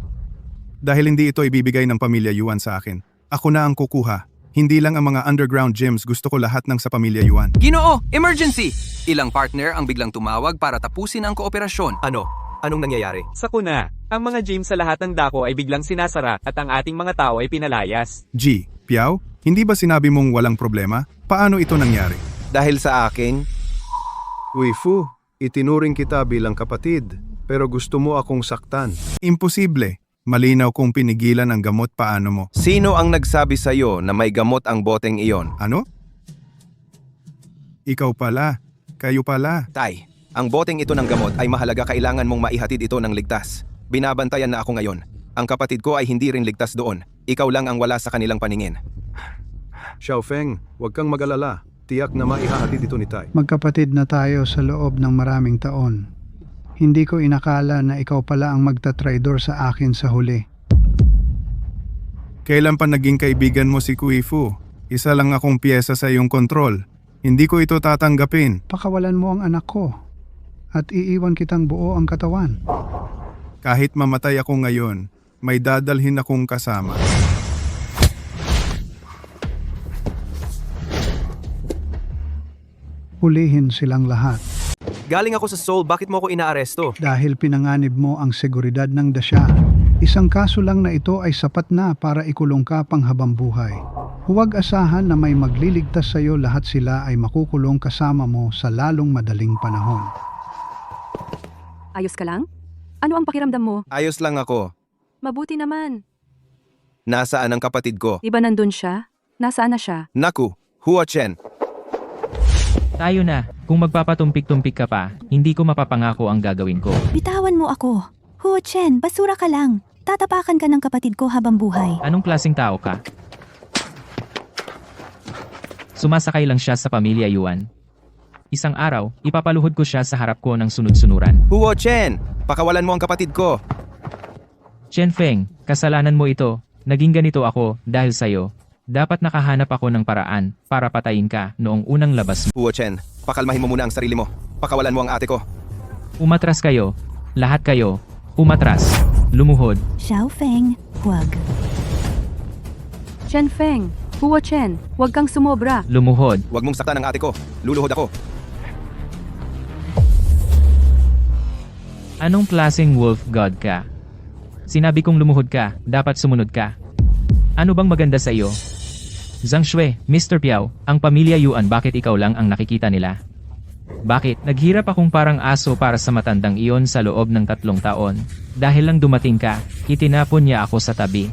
Dahil hindi ito ibibigay ng pamilya Yuan sa akin. Ako na ang kukuha. Hindi lang ang mga underground gyms, gusto ko lahat ng sa pamilya Yuan. Ginoo, emergency! Ilang partner ang biglang tumawag para tapusin ang kooperasyon. Ano? Anong nangyayari? Sakuna, ang mga gym sa lahat ng dako ay biglang sinasara at ang ating mga tao ay pinalayas. G. Piao, hindi ba sinabi mong walang problema? Paano ito nangyari? Dahil sa akin, Wei Fu, itinuring kita bilang kapatid, pero gusto mo akong saktan. Imposible. Malinaw kung pinigilan ang gamot, paano mo? sino ang nagsabi sa iyo na may gamot ang boteng iyon? Ano? Ikaw pala. Kayo pala. Tay, ang boteng ito ng gamot ay mahalaga, kailangan mong maihatid ito ng ligtas. Binabantayan na ako ngayon. Ang kapatid ko ay hindi rin ligtas doon. Ikaw lang ang wala sa kanilang paningin. Xiaofeng, huwag kang mag-alala. Tiyak na maihahatid ito ni Tai. Magkapatid na tayo sa loob ng maraming taon. Hindi ko inakala na ikaw pala ang magtatraidor sa akin sa huli. Kailan pa naging kaibigan mo si Kui Fu? Isa lang akong piyesa sa iyong kontrol. Hindi ko ito tatanggapin. Pakawalan mo ang anak ko at iiwan kitang buo ang katawan. Kahit mamatay ako ngayon, may dadalhin akong kasama. Hulihin silang lahat Galing ako sa Seoul, bakit mo ako inaaresto? dahil pinanganib mo ang seguridad ng Dasha. Isang kaso lang na ito ay sapat na para ikulong ka panghabang buhay. Huwag asahan na may magliligtas sa iyo, lahat sila ay makukulong kasama mo sa lalong madaling panahon. Ayos ka lang? Ano ang pakiramdam mo? Ayos lang ako. Mabuti naman. Nasaan ang kapatid ko? Di ba nandun siya? Nasaan na siya? Naku, Hua Chen. Tayo na. Kung magpapatumpik-tumpik ka pa, hindi ko mapapangako ang gagawin ko. Bitawan mo ako. Huo Chen, basura ka lang. Tatapakan ka ng kapatid ko habang buhay. Anong klaseng tao ka? Sumasakay lang siya sa pamilya Yuan. Isang araw, ipapaluhod ko siya sa harap ko ng sunod-sunuran. Hua Chen, pakawalan mo ang kapatid ko. Chen Feng, kasalanan mo ito. Naging ganito ako dahil sa'yo. Dapat nakahanap ako ng paraan para patayin ka noong unang labas mo. Hua Chen, pakalmahin mo muna ang sarili mo. Pakawalan mo ang ate ko. Umatras kayo. Lahat kayo. Umatras. Lumuhod. Xiaofeng, huwag. Chen Feng, Huo Chen, huwag kang sumobra. Lumuhod. Huwag mong saktan ang ate ko. Luluhod ako. Anong klaseng wolf god ka? Sinabi kong lumuhod ka, dapat sumunod ka. Ano bang maganda sa iyo? Zhang Shui, Mr. Piao, ang pamilya Yuan, bakit ikaw lang ang nakikita nila? Bakit? Naghirap akong parang aso para sa matandang iyon sa loob ng 3 taon. Dahil lang dumating ka, itinapon niya ako sa tabi.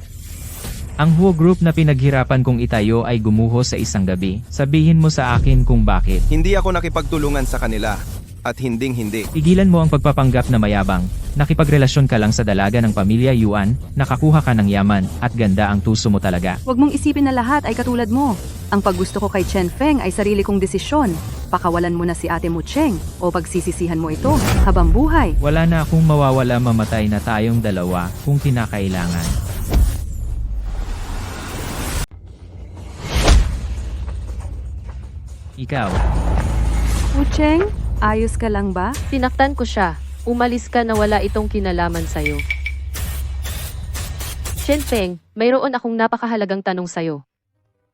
Ang Huo Group na pinaghirapan kong itayo ay gumuho sa isang gabi. Sabihin mo sa akin kung bakit. Hindi ako nakipagtulungan sa kanila. At hinding-hindi. Tigilan mo ang pagpapanggap na mayabang. Nakipagrelasyon ka lang sa dalaga ng pamilya Yuan, nakakuha ka ng yaman, at ganda ang tuso mo talaga. Huwag mong isipin na lahat ay katulad mo. Ang paggusto ko kay Chen Feng ay sarili kong desisyon. Pakawalan mo na si ate mo Cheng, o pagsisisihan mo ito habang buhay. Wala na akong mawawala, mamatay na tayong dalawa kung kinakailangan. Ikaw. Hu Cheng, ayos ka lang ba? Tinaktan ko siya. Umalis ka na wala itong kinalaman sa'yo. Chen Feng, mayroon akong napakahalagang tanong sa'yo.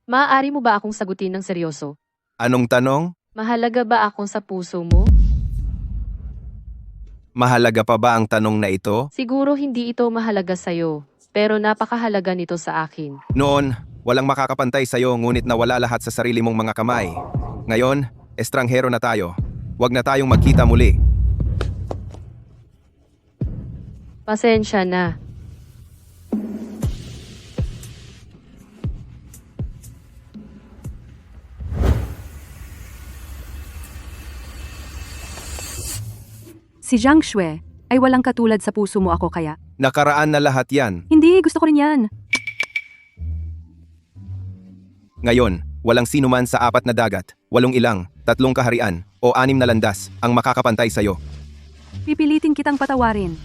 Maaari mo ba akong sagutin ng seryoso? Anong tanong? Mahalaga ba akong sa puso mo? Mahalaga pa ba ang tanong na ito? Siguro hindi ito mahalaga sa'yo, pero napakahalaga nito sa akin. Noon, walang makakapantay sa'yo ngunit nawala lahat sa sarili mong mga kamay. Ngayon, estranghero na tayo. Huwag na tayong magkita muli. Pasensya na. Si Zhang Shui ay walang katulad sa puso mo ako kaya. Nakaraan na lahat yan. Hindi, gusto ko rin yan. Ngayon, walang sino man sa 4 na dagat, 8 ilang, 3 kaharian, o 6 na landas ang makakapantay sa'yo. Pipilitin kitang patawarin.